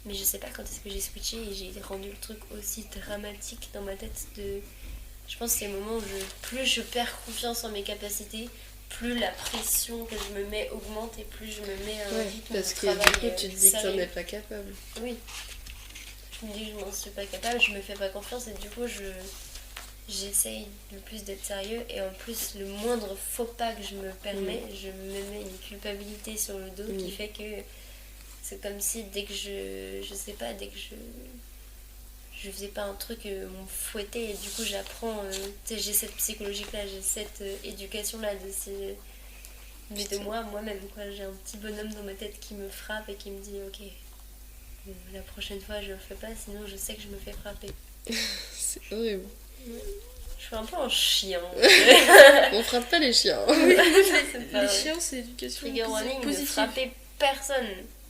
Mais je sais pas quand est-ce que j'ai switché et j'ai rendu le truc aussi dramatique dans ma tête. Je pense que c'est le moment où plus je perds confiance en mes capacités, plus la pression que je me mets augmente et plus je me mets à un rythme parce de que travail du coup, tu te dis que t'en sérieux. es pas capable. Oui. Je me dis que je m'en suis pas capable, je me fais pas confiance et du coup j'essaye le plus d'être sérieux et en plus le moindre faux pas que je me permets, je me mets une culpabilité sur le dos qui fait que c'est comme si dès que je sais pas, dès que je faisais pas un truc, on me fouettait et du coup j'apprends, tu sais, j'ai cette psychologique là, j'ai cette éducation là de moi-même quoi. J'ai un petit bonhomme dans ma tête qui me frappe et qui me dit ok, la prochaine fois je le fais pas, sinon je sais que je me fais frapper. C'est horrible. Je suis un peu un chien. On frappe pas les chiens. Les chiens, c'est l'éducation Trigger warning, ne positive. frappez personne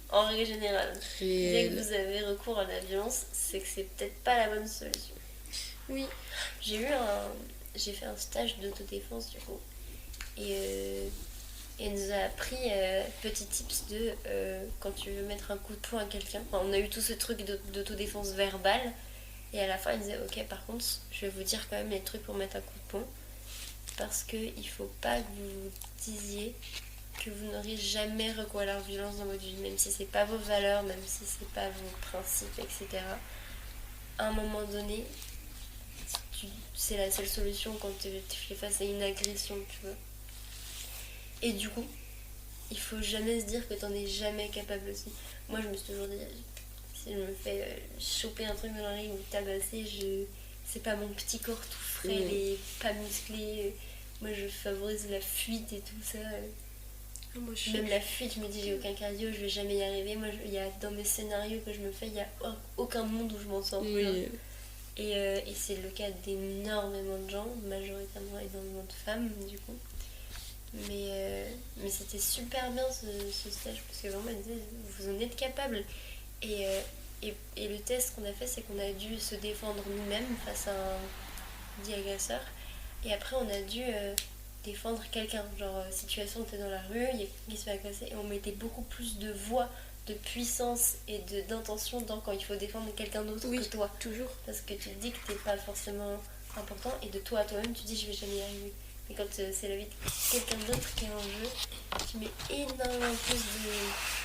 en règle générale. Dès que Réel. vous avez recours à la violence, c'est que c'est peut-être pas la bonne solution. Oui. J'ai fait un stage d'autodéfense du coup. Et elle nous a appris petits tips de quand tu veux mettre un coup de poing à quelqu'un. Enfin, on a eu tout ce truc d'autodéfense verbale. Et à la fin, elle disait ok, par contre, je vais vous dire quand même les trucs pour mettre un coup de poing. Parce qu'il faut pas que vous disiez que vous n'aurez jamais recours à la violence dans votre vie, même si c'est pas vos valeurs, même si c'est pas vos principes, etc. À un moment donné, c'est la seule solution quand tu fais face à une agression, tu vois. Et du coup, il faut jamais se dire que t'en es jamais capable aussi. Moi, je me suis toujours dit, si je me fais choper un truc dans la rue ou tabasser, c'est pas mon petit corps tout frêle et pas musclé. Moi, je favorise la fuite et tout ça. Ah, moi, Même la fuite, je me dis j'ai aucun cardio, je vais jamais y arriver. Moi, il y a dans mes scénarios que je me fais, il y a aucun monde où je m'en sors. Oui. Et c'est le cas d'énormément de gens, majoritairement énormément de femmes du coup. Mais c'était super bien ce stage parce que vraiment elle disait vous en êtes capable. Et, et le test qu'on a fait, c'est qu'on a dû se défendre nous-mêmes face à un dit agresseur. Et après on a dû défendre quelqu'un. Genre situation, on était dans la rue, il y a quelqu'un qui se fait agresser et on mettait beaucoup plus de voix, de puissance et d'intention dans quand il faut défendre quelqu'un d'autre Oui, que toi. toujours. Parce que tu te dis que t'es pas forcément important et de toi à toi-même tu dis je vais jamais y arriver. Mais quand c'est la vie de quelqu'un d'autre qui est en jeu, tu mets énormément plus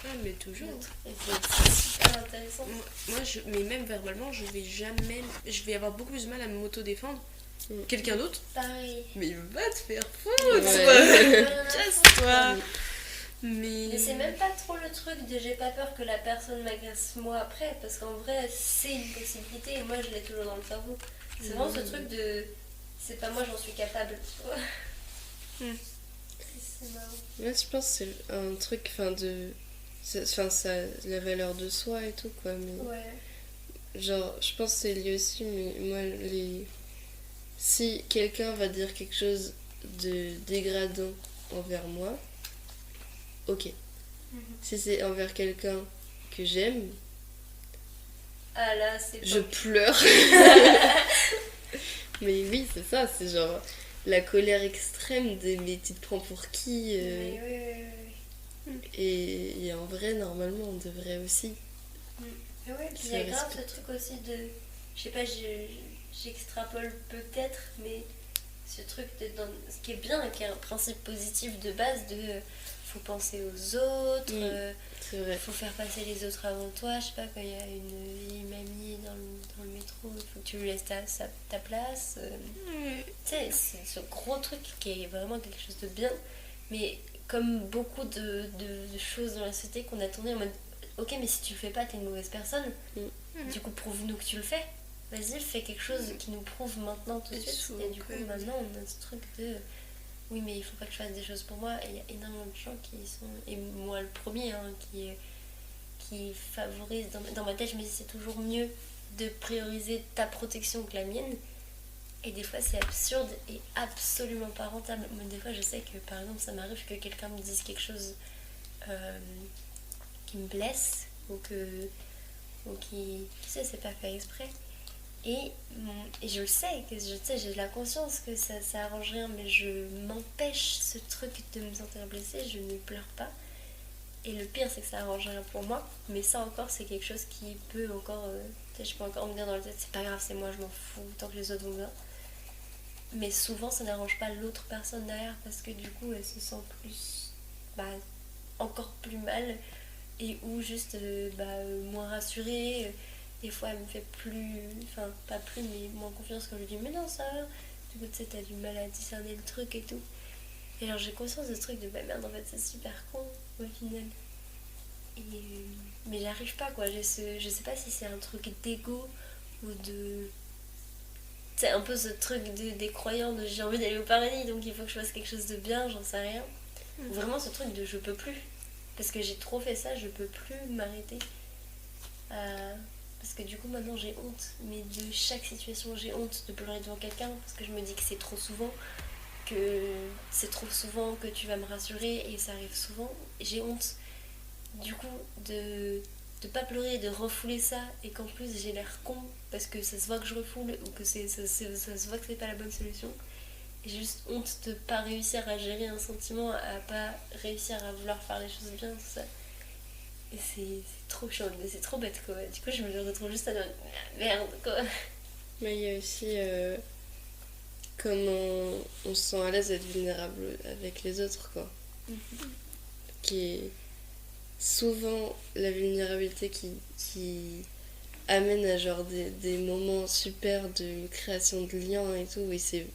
Ah, mais toujours. et c'est super intéressant. Mais même verbalement, je vais avoir beaucoup plus de mal à m'auto-défendre. Quelqu'un d'autre, Pareil. mais va te faire foutre, Ouais. casse-toi. Mais c'est même pas trop le truc de j'ai pas peur que la personne m'agresse moi après, parce qu'en vrai c'est une possibilité et moi je l'ai toujours dans le cerveau. C'est vraiment ce truc de c'est pas moi, j'en suis capable. C'est marrant. Moi, je pense que c'est un truc, ça, la valeur de soi et tout, quoi. Mais, Ouais. genre, je pense que c'est lié aussi, mais moi, si quelqu'un va dire quelque chose de dégradant envers moi, ok. Si c'est envers quelqu'un que j'aime, Ah là, c'est je pas... pleure. Mais oui, c'est ça, c'est genre la colère extrême de mais tu te prends pour qui Mais oui. et en vrai, normalement, on devrait aussi. Mais ouais, puis il y a grave ce truc aussi de... Je sais pas, j'extrapole peut-être, mais ce truc ce qui est bien, qui est un principe positif de base de... faut penser aux autres, c'est vrai. faut faire passer les autres avant toi. Je sais pas, quand il y a une vieille mamie dans le métro, il faut que tu lui laisses ta place. Tu sais, c'est ce gros truc qui est vraiment quelque chose de bien, mais comme beaucoup de choses dans la société qu'on a tourné en mode ok, mais si tu le fais pas, t'es une mauvaise personne. Du coup, prouve-nous que tu le fais. Vas-y, fais quelque chose qui nous prouve maintenant tout de suite. Et du coup, maintenant, on a ce truc de oui, mais il faut pas que je fasse des choses pour moi. Et il y a énormément de gens qui sont, et moi le premier, hein, qui favorise. Dans ma tête, je me dis c'est toujours mieux de prioriser ta protection que la mienne. Et des fois, c'est absurde et absolument pas rentable. Moi, des fois, je sais que par exemple, ça m'arrive que quelqu'un me dise quelque chose qui me blesse ou qui, tu sais, c'est pas fait exprès. Et je le sais, j'ai la conscience que ça arrange rien, mais je m'empêche ce truc de me sentir blessée, je ne pleure pas. Et le pire, c'est que ça arrange rien pour moi, mais ça encore, c'est quelque chose qui peut encore, je peux encore me dire dans la tête, c'est pas grave, c'est moi, je m'en fous, tant que les autres vont bien. Mais souvent, ça n'arrange pas l'autre personne derrière, parce que du coup, elle se sent plus, encore plus mal, et ou juste, moins rassurée. Des fois, elle me fait pas plus, mais moins confiance quand je lui dis mais non, ça va. Du coup, tu sais, t'as du mal à discerner le truc et tout. Et alors, j'ai conscience de ce truc de merde, en fait, c'est super con au final. Mais j'arrive pas, quoi. Je sais pas si c'est un truc d'ego ou de. C'est un peu ce truc des croyants de j'ai envie d'aller au paradis, donc il faut que je fasse quelque chose de bien, j'en sais rien. Ou vraiment ce truc de je peux plus. Parce que j'ai trop fait ça, je peux plus m'arrêter. Parce que du coup maintenant j'ai honte, mais de chaque situation j'ai honte de pleurer devant quelqu'un parce que je me dis que c'est trop souvent que tu vas me rassurer et ça arrive souvent. J'ai honte du coup de pas pleurer, de refouler ça et qu'en plus j'ai l'air con parce que ça se voit que je refoule ou que ça se voit que c'est pas la bonne solution. Et j'ai juste honte de pas réussir à gérer un sentiment, à pas réussir à vouloir faire les choses bien, tout ça. Et c'est trop chaud, mais c'est trop bête quoi. Du coup, je me retrouve juste à dire merde quoi. Mais il y a aussi comment on se sent à l'aise d'être vulnérable avec les autres, quoi. Qui est souvent la vulnérabilité qui amène à genre des moments super de création de liens et tout. Et c'est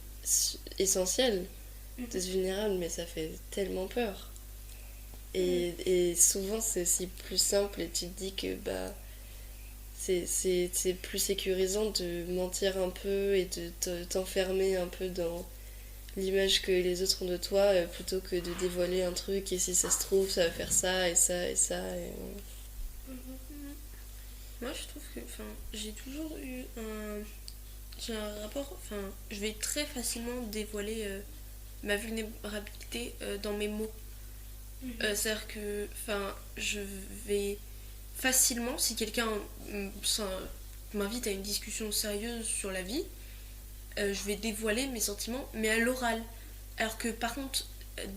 essentiel d'être vulnérable, mais ça fait tellement peur. Et souvent c'est aussi plus simple et tu te dis que c'est plus sécurisant de mentir un peu et de t'enfermer un peu dans l'image que les autres ont de toi plutôt que de dévoiler un truc et si ça se trouve ça va faire ça et ça et ça et... Moi, je trouve que j'ai toujours eu j'ai un rapport. Je vais très facilement dévoiler ma vulnérabilité dans mes mots. C'est-à-dire que je vais facilement, si quelqu'un m'invite à une discussion sérieuse sur la vie, je vais dévoiler mes sentiments, mais à l'oral. Alors que par contre,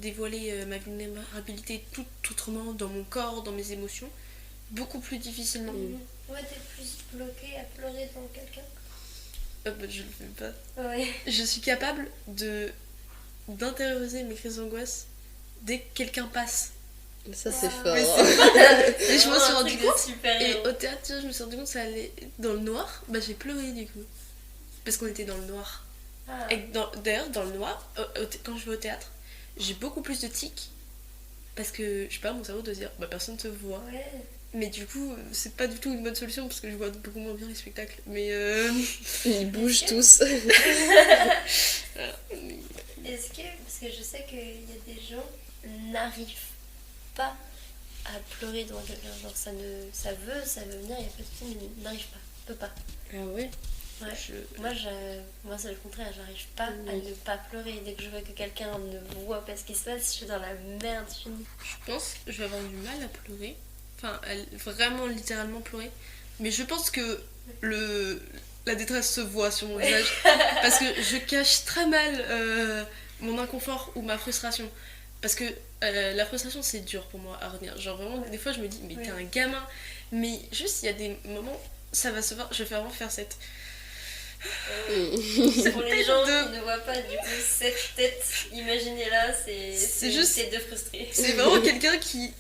dévoiler ma vulnérabilité tout autrement dans mon corps, dans mes émotions, beaucoup plus difficilement. Ouais, t'es plus bloquée à pleurer devant quelqu'un. Je le fais pas. Ouais. Je suis capable d'intérioriser mes crises d'angoisse dès que quelqu'un passe. Ça c'est fort. Mais je m'en suis rendu compte. Et au théâtre, je me suis rendu compte que ça allait dans le noir. J'ai pleuré du coup. Parce qu'on était dans le noir. Et d'ailleurs, dans le noir, quand je vais au théâtre, j'ai beaucoup plus de tics. Parce que, je sais pas, mon cerveau doit dire, personne te voit. Ouais. Mais du coup, c'est pas du tout une bonne solution parce que je vois beaucoup moins bien les spectacles. Mais ils bougent tous. Est-ce que, parce que je sais qu'il y a des gens n'arrivent pas à pleurer devant quelqu'un, genre ça veut venir, il y a pas de soucis, mais n'arrive pas, peut pas. Ah ouais. Ouais. Moi c'est le contraire, j'arrive pas à ne pas pleurer. Dès que je vois que quelqu'un ne voit pas ce qui se passe, je suis dans la merde finie. Je pense que je vais avoir du mal à pleurer. Vraiment littéralement pleurer. Mais je pense que la détresse se voit sur mon visage. Parce que je cache très mal mon inconfort ou ma frustration. Parce que la frustration, c'est dur pour moi à retenir. Genre vraiment, des fois, je me dis, mais t'es un gamin. Mais juste, il y a des moments, ça va se voir. Je vais vraiment faire cette... Pour les gens qui ne voient pas, du coup, cette tête, imaginez-la, c'est juste c'est de frustré. C'est vraiment quelqu'un qui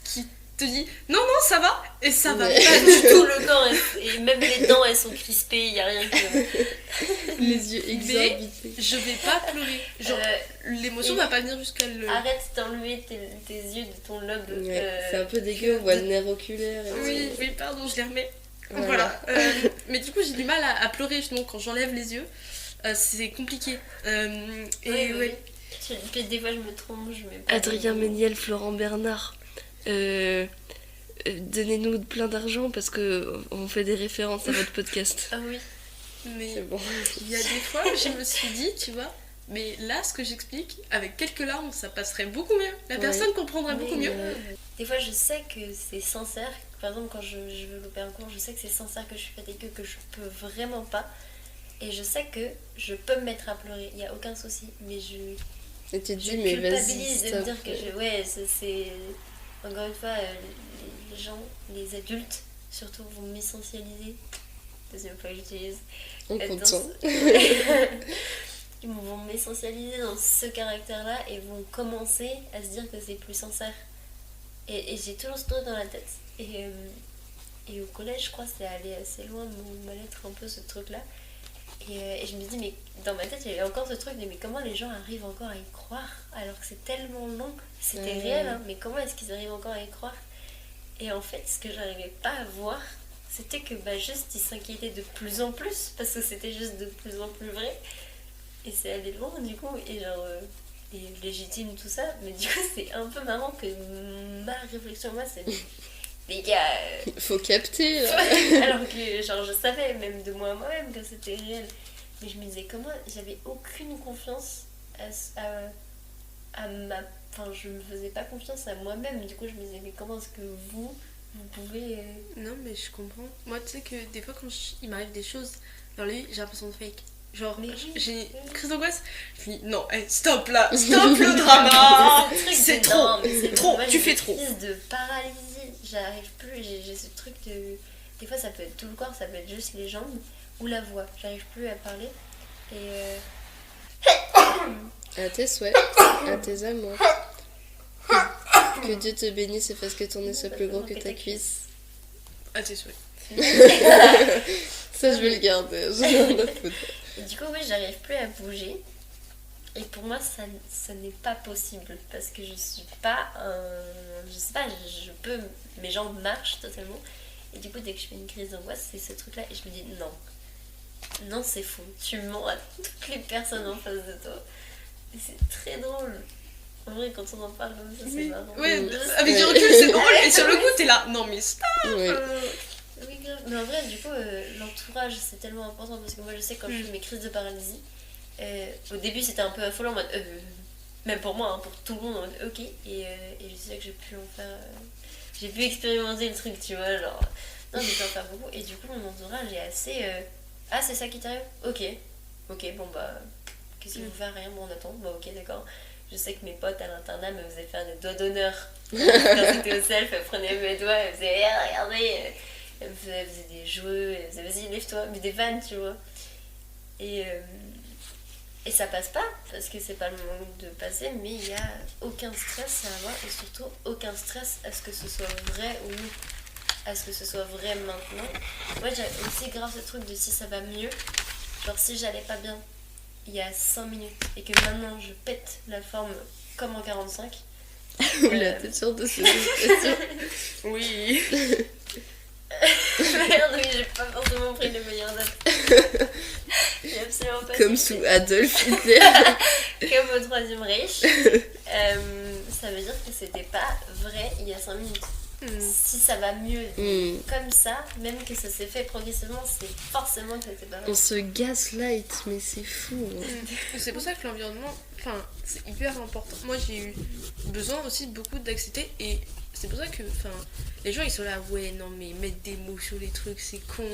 te dit non ça va et ça va pas du tout. Le corps et même les dents elles sont crispées, il y a rien que les yeux exorbités. Je vais pas pleurer, genre l'émotion va pas venir jusqu'à le... Arrête d'enlever tes yeux de ton lobe. C'est un peu dégueu, on voit le nerf oculaire oui pardon, je les remets. Voilà. Mais du coup j'ai du mal à pleurer justement quand j'enlève les yeux, c'est compliqué. Oui. Puis des fois je me trompe, je mets pas. Adrien Méniel, Florent Bernard, donnez-nous plein d'argent parce que on fait des références à votre podcast. Ah oui. Mais c'est bon. Il y a des fois je me suis dit, tu vois, mais là ce que j'explique avec quelques larmes ça passerait beaucoup mieux. La personne comprendrait beaucoup mieux. Des fois je sais que c'est sincère. Par exemple quand je veux louper un cours, je sais que c'est sincère, que je suis fatiguée, que je peux vraiment pas. Et je sais que je peux me mettre à pleurer, il n'y a aucun souci. Mais et tu te dis, mais vas-y, culpabilise de me dire que c'est... Encore une fois, les gens, les adultes, surtout, vont m'essentialiser. Deuxième fois que j'utilise. On comprend. Ils vont m'essentialiser dans ce caractère-là et vont commencer à se dire que c'est plus sincère. Et j'ai toujours ce truc dans la tête. Et au collège, je crois, c'est allé assez loin de mon mal-être, un peu ce truc-là. Et je me dis, mais dans ma tête, il y avait encore ce truc de mais comment les gens arrivent encore à y croire alors que c'est tellement long, c'était réel, hein, mais comment est-ce qu'ils arrivent encore à y croire? Et en fait, ce que j'arrivais pas à voir, c'était que juste ils s'inquiétaient de plus en plus parce que c'était juste de plus en plus vrai. Et c'est allé loin du coup, et genre, et légitime tout ça, mais du coup, c'est un peu marrant que ma réflexion, moi, c'est les gars. Faut capter. Alors que genre je savais même de moi-même que c'était réel. Mais je me disais comment j'avais aucune confiance à ma... Enfin je me faisais pas confiance à moi-même. Du coup je me disais mais comment est-ce que vous pouvez... Non mais je comprends. Moi tu sais que des fois quand il m'arrive des choses dans la vie j'ai l'impression de fake. Genre j'ai une crise d'angoisse. Je me dis non, stop là, stop le drama. C'est trop, tu fais trop. Crise de paralysie. J'arrive plus, j'ai ce truc de... Des fois ça peut être tout le corps, ça peut être juste les jambes ou la voix. J'arrive plus à parler. Et à tes souhaits, à tes amours. Que Dieu te bénisse et fasse que ton nez soit plus gros que ta cuisse. À tes souhaits. Ça je vais le garder, j'ai rien à foutre. Et du coup oui, j'arrive plus à bouger. Et pour moi, ça n'est pas possible parce que je suis pas je sais pas, je peux... Mes jambes marchent totalement. Et du coup, dès que je fais une crise d'angoisse, c'est ce truc-là. Et je me dis non. Non, c'est faux. Tu mens à toutes les personnes en face de toi. C'est très drôle. En vrai, quand on en parle comme ça, c'est marrant. Ouais, Je avec du sais. recul, c'est drôle. Et sur le coup, t'es là. Non, mais stop. Ouais. Oui, grave. Mais en vrai, du coup, l'entourage, c'est tellement important parce que moi, je sais que quand je fais mes crises de paralysie, au début, c'était un peu affolant en mode. Même pour moi, hein, pour tout le monde, en mode ok. Et je sais que j'ai pu en faire. J'ai pu expérimenter le truc, tu vois. Genre. Non, j'ai pu en faire beaucoup. Et du coup, mon entourage est assez. Ah, c'est ça qui t'arrive? Ok. Ok, bon bah. Qu'est-ce qu'il faut faire? Rien, bon, on attend. Bah, ok, d'accord. Je sais que mes potes à l'internat me faisaient faire des doigts d'honneur. Quand j'étais au self, elles prenaient mes doigts, elles faisaient regardez. Elles me faisaient des jeux, elles faisaient vas-y, lève-toi. Mais des vannes, tu vois. Et ça passe pas, parce que c'est pas le moment de passer, mais il y a aucun stress à avoir, et surtout aucun stress à ce que ce soit vrai ou non. À ce que ce soit vrai maintenant. Moi, j'ai aussi grave ce truc de si ça va mieux. Genre, si j'allais pas bien il y a 5 minutes et que maintenant je pète la forme comme en 45. Oula, t'es sûre de cette expression? Oui. Merde, oui, j'ai pas forcément pris les meilleures dates. J'ai absolument pas. Comme sous Adolf Hitler. Comme au Troisième Reich. Ça veut dire que c'était pas vrai il y a 5 minutes. Si ça va mieux comme ça, même que ça s'est fait progressivement, c'est forcément que c'était pas vrai. On se gaslight, mais c'est fou. C'est pour ça que l'environnement, enfin, c'est hyper important. Moi, j'ai eu besoin aussi beaucoup d'accepter et c'est pour ça que, enfin, les gens ils sont là, ouais, non mais mettre des mots sur les trucs, c'est con,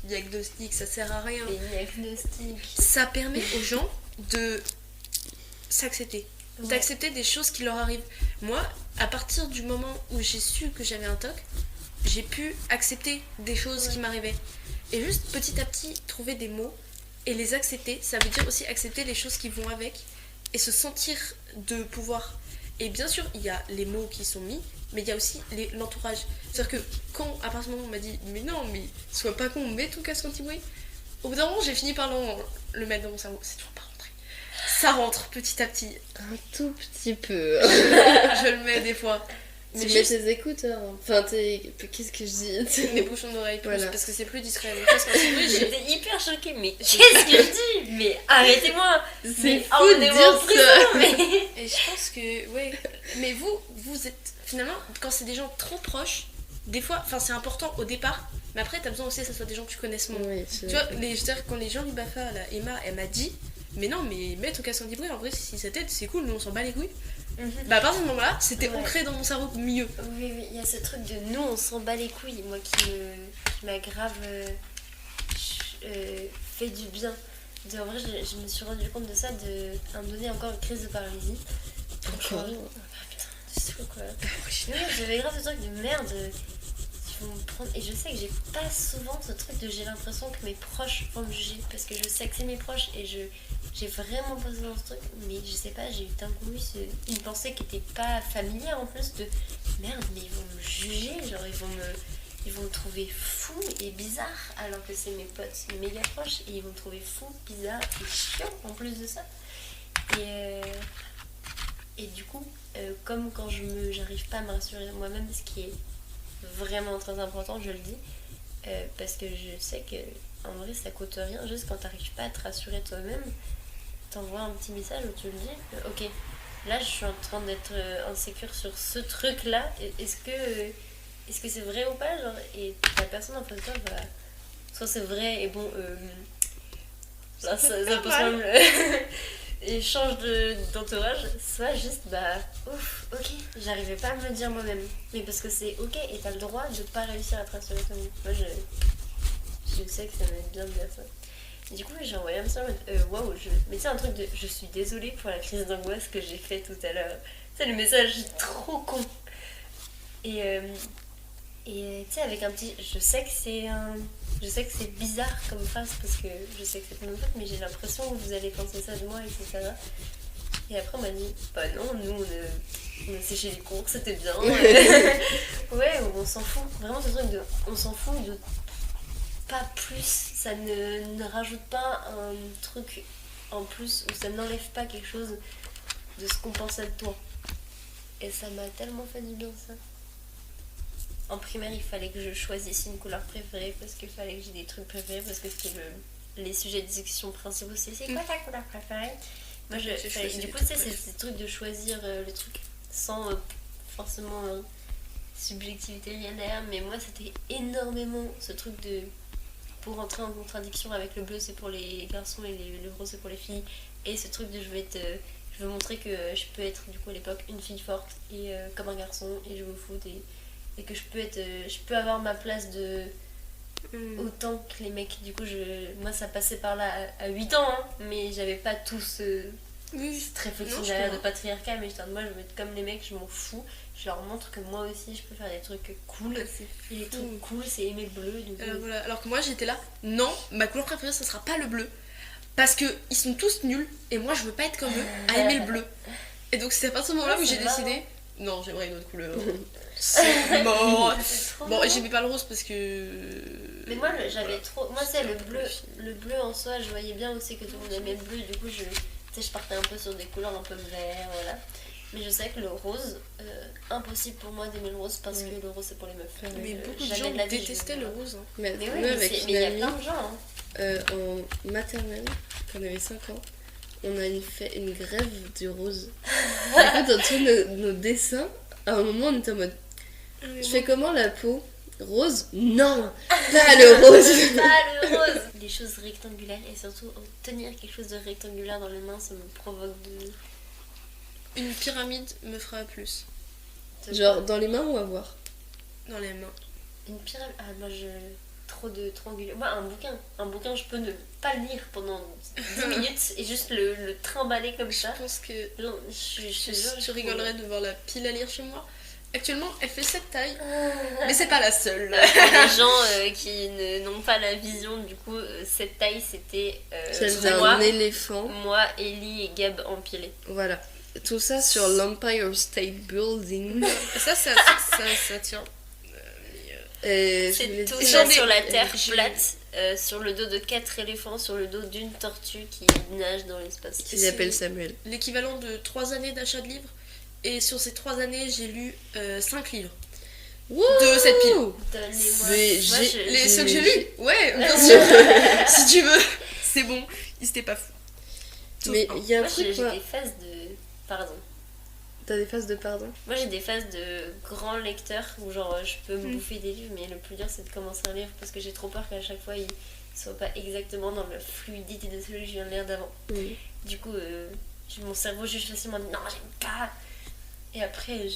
diagnostic, ça sert à rien. Les diagnostics. Ça permet aux gens de s'accepter. Ouais. D'accepter des choses qui leur arrivent. Moi, à partir du moment où j'ai su que j'avais un TOC, j'ai pu accepter des choses qui m'arrivaient. Et juste petit à petit, trouver des mots et les accepter, ça veut dire aussi accepter les choses qui vont avec et se sentir de pouvoir. Et bien sûr, il y a les mots qui sont mis, mais il y a aussi l'entourage. C'est-à-dire que quand, à partir du moment où on m'a dit, mais non, mais sois pas con, mets ton casque anti-bruit, au bout d'un moment, j'ai fini par le mettre dans mon cerveau. C'est toujours pas rentré. Ça rentre petit à petit. Un tout petit peu. Je le mets des fois. Tu Mais mets juste tes écouteurs. Enfin, qu'est-ce que je dis? les bouchons d'oreilles plus, Voilà. parce que c'est plus discret. Le casque anti-bruit, J'étais hyper choquée, mais qu'est-ce que je dis? Mais arrêtez-moi! C'est Mais fou de emmenez-moi en dire prison, ça. mais... Et je pense que, ouais. Mais vous êtes. Finalement, quand c'est des gens trop proches, des fois, enfin, c'est important au départ, mais après, t'as besoin aussi que ce soit des gens que tu connaisses moins. Oui, Tu vois, je veux dire, quand les gens du BAFA, là, Emma, elle m'a dit, mais non, mais mets ton casque anti-bruit, en vrai, si ça t'aide, c'est cool, nous on s'en bat les couilles. Bah, à partir de ce moment-là, c'était Ouais. ancré dans mon cerveau mieux. Oui, il y a ce truc de nous, on s'en bat les couilles, moi qui m'a grave fait du bien. En vrai, je me suis rendu compte de ça, à me donner encore une crise de paralysie. Encore. Putain, c'est fou quoi. Oui, j'avais grave ce truc de merde. Ils vont me prendre. Et je sais que j'ai pas souvent ce truc de j'ai l'impression que mes proches vont me juger. Parce que je sais que c'est mes proches et j'ai vraiment pas souvent ce truc. Mais je sais pas, j'ai eu d'un coup une pensée qui était pas familière en plus de merde, mais ils vont me juger. Genre, ils vont me trouver fou et bizarre. Alors que c'est mes potes méga proches. Et ils vont me trouver fou, bizarre et chiant en plus de ça. Et du coup, comme quand j'arrive pas à me rassurer moi-même, ce qui est vraiment très important, je le dis, parce que je sais que en vrai ça coûte rien, juste quand t'arrives pas à te rassurer toi-même, t'envoies un petit message où tu le dis, ok, là je suis en train d'être insécure sur ce truc-là, est-ce que c'est vrai ou pas, genre, et la personne en face de toi va, soit c'est vrai et bon, là ça peut sembler et change d'entourage, soit juste bah ouf, ok, j'arrivais pas à me le dire moi-même, mais parce que c'est ok et t'as le droit de pas réussir à te rassurer toi-même. Moi je sais que ça m'aide bien de dire ça. Et du coup j'ai envoyé un message en mode waouh, mais tu sais un truc de je suis désolée pour la crise d'angoisse que j'ai fait tout à l'heure. Tu sais le message trop con. Et tu sais avec un petit, je sais que c'est bizarre comme phrase parce que je sais que c'est pas mon faute, mais j'ai l'impression que vous allez penser ça de moi, etc. Et après on m'a dit, bah non, nous on a séché les cours, c'était bien. Ouais, on s'en fout. Vraiment ce truc de, on s'en fout de pas plus, ça ne rajoute pas un truc en plus ou ça n'enlève pas quelque chose de ce qu'on pensait de toi. Et ça m'a tellement fait du bien ça. En primaire, il fallait que je choisisse une couleur préférée parce qu'il fallait que j'ai des trucs préférés parce que c'était les sujets de discussion principaux. C'est quoi ta couleur préférée? Moi, J'ai choisi du des coup, tu sais, trucs, c'est bref. ce truc de choisir le truc sans forcément subjectivité, rien derrière. Mais moi, c'était énormément ce truc de. Pour rentrer en contradiction avec le bleu, c'est pour les garçons et le rose, c'est pour les filles. Et ce truc de je veux montrer que je peux être, du coup, à l'époque, une fille forte et comme un garçon et jouer au foot. Et que je peux être. Je peux avoir ma place de. Autant que les mecs. Du coup, moi, ça passait par là à 8 ans, hein, mais j'avais pas tout Oui, cette réflexion Non, je derrière de comprends. patriarcat, mais j'étais en mode, moi je veux être comme les mecs, je m'en fous. Je leur montre que moi aussi je peux faire des trucs cool. Ah, c'est Et les fou. trucs cool, c'est aimer le bleu. Donc, Voilà. Alors que moi j'étais là, non, ma couleur préférée ça sera pas le bleu. Parce que ils sont tous nuls et moi je veux pas être comme eux à aimer le bleu. Et donc c'est à partir de ce moment-là Ah, où j'ai c'est décidé, marrant. non, j'aimerais une autre couleur. C'est mort. C'est trop Bon, marrant. j'aimais pas le rose parce que. Mais moi j'avais Voilà. trop. Moi, c'est C'était un le peu bleu. le film. Le bleu en soi, je voyais bien aussi que tout le monde aimait le bleu. Du coup, tu sais, je partais un peu sur des couleurs un peu vert, voilà. Mais je sais que le rose, impossible pour moi d'aimer le rose parce que le rose c'est pour les meufs. Mais Je- beaucoup de jamais gens la vie, détestaient je- le rose. Hein. Mais Mais nous, oui, mais avec mais une il y a amie, plein de gens. Hein. en maternelle, quand on avait 5 ans, on a fait une grève du rose. Du coup, dans tous nos dessins, à un moment, on était en mode je fais comment la peau? Rose? Non! Pas le rose! Pas le rose. Des choses rectangulaires et surtout tenir quelque chose de rectangulaire dans les mains, ça me provoque de. Une pyramide me fera plus Genre dans les mains ou à voir? dans les mains. Une pyramide. Ah, moi je. Trop angulaire. Moi, un bouquin, je peux ne pas le lire pendant 10 minutes et juste le trimballer comme Je ça. pense que Genre, je tu rigolerais de voir la pile à lire chez moi. Actuellement, elle fait cette taille, mais c'est pas la seule. Pour les gens qui n'ont pas la vision, du coup, cette taille c'était Celle d'un moi, éléphant. moi, Ellie et Gab empilés. Voilà. Tout ça sur l'Empire State Building. Ça tient. Je C'est voulais tout dire- ça J'en ai- sur la terre j'ai- plate, sur le dos de 4 éléphants, sur le dos d'une tortue qui nage dans l'espace. Qui s'appelle Samuel. L'équivalent de 3 années d'achat de livres. Et sur ces 3 années, j'ai lu 5 livres. Wouh De cette pile. Donnez-moi. Mais Moi, j'ai- je- Les ceux que j'ai mais lus. Ouais, bien sûr. Si tu veux. C'est bon. Ils étaient pas fous. Sauf Mais un. il y a un Moi, truc, j'ai quoi. des phases de. Pardon. T'as des phases de pardon? Moi, j'ai des phases de grand lecteur où, genre, je peux me bouffer des livres, mais le plus dur, c'est de commencer un livre parce que j'ai trop peur qu'à chaque fois, il soit pas exactement dans la fluidité de celui que je viens de lire d'avant. Oui. Du coup, mon cerveau juge facilement, non, j'aime pas. Et après, tu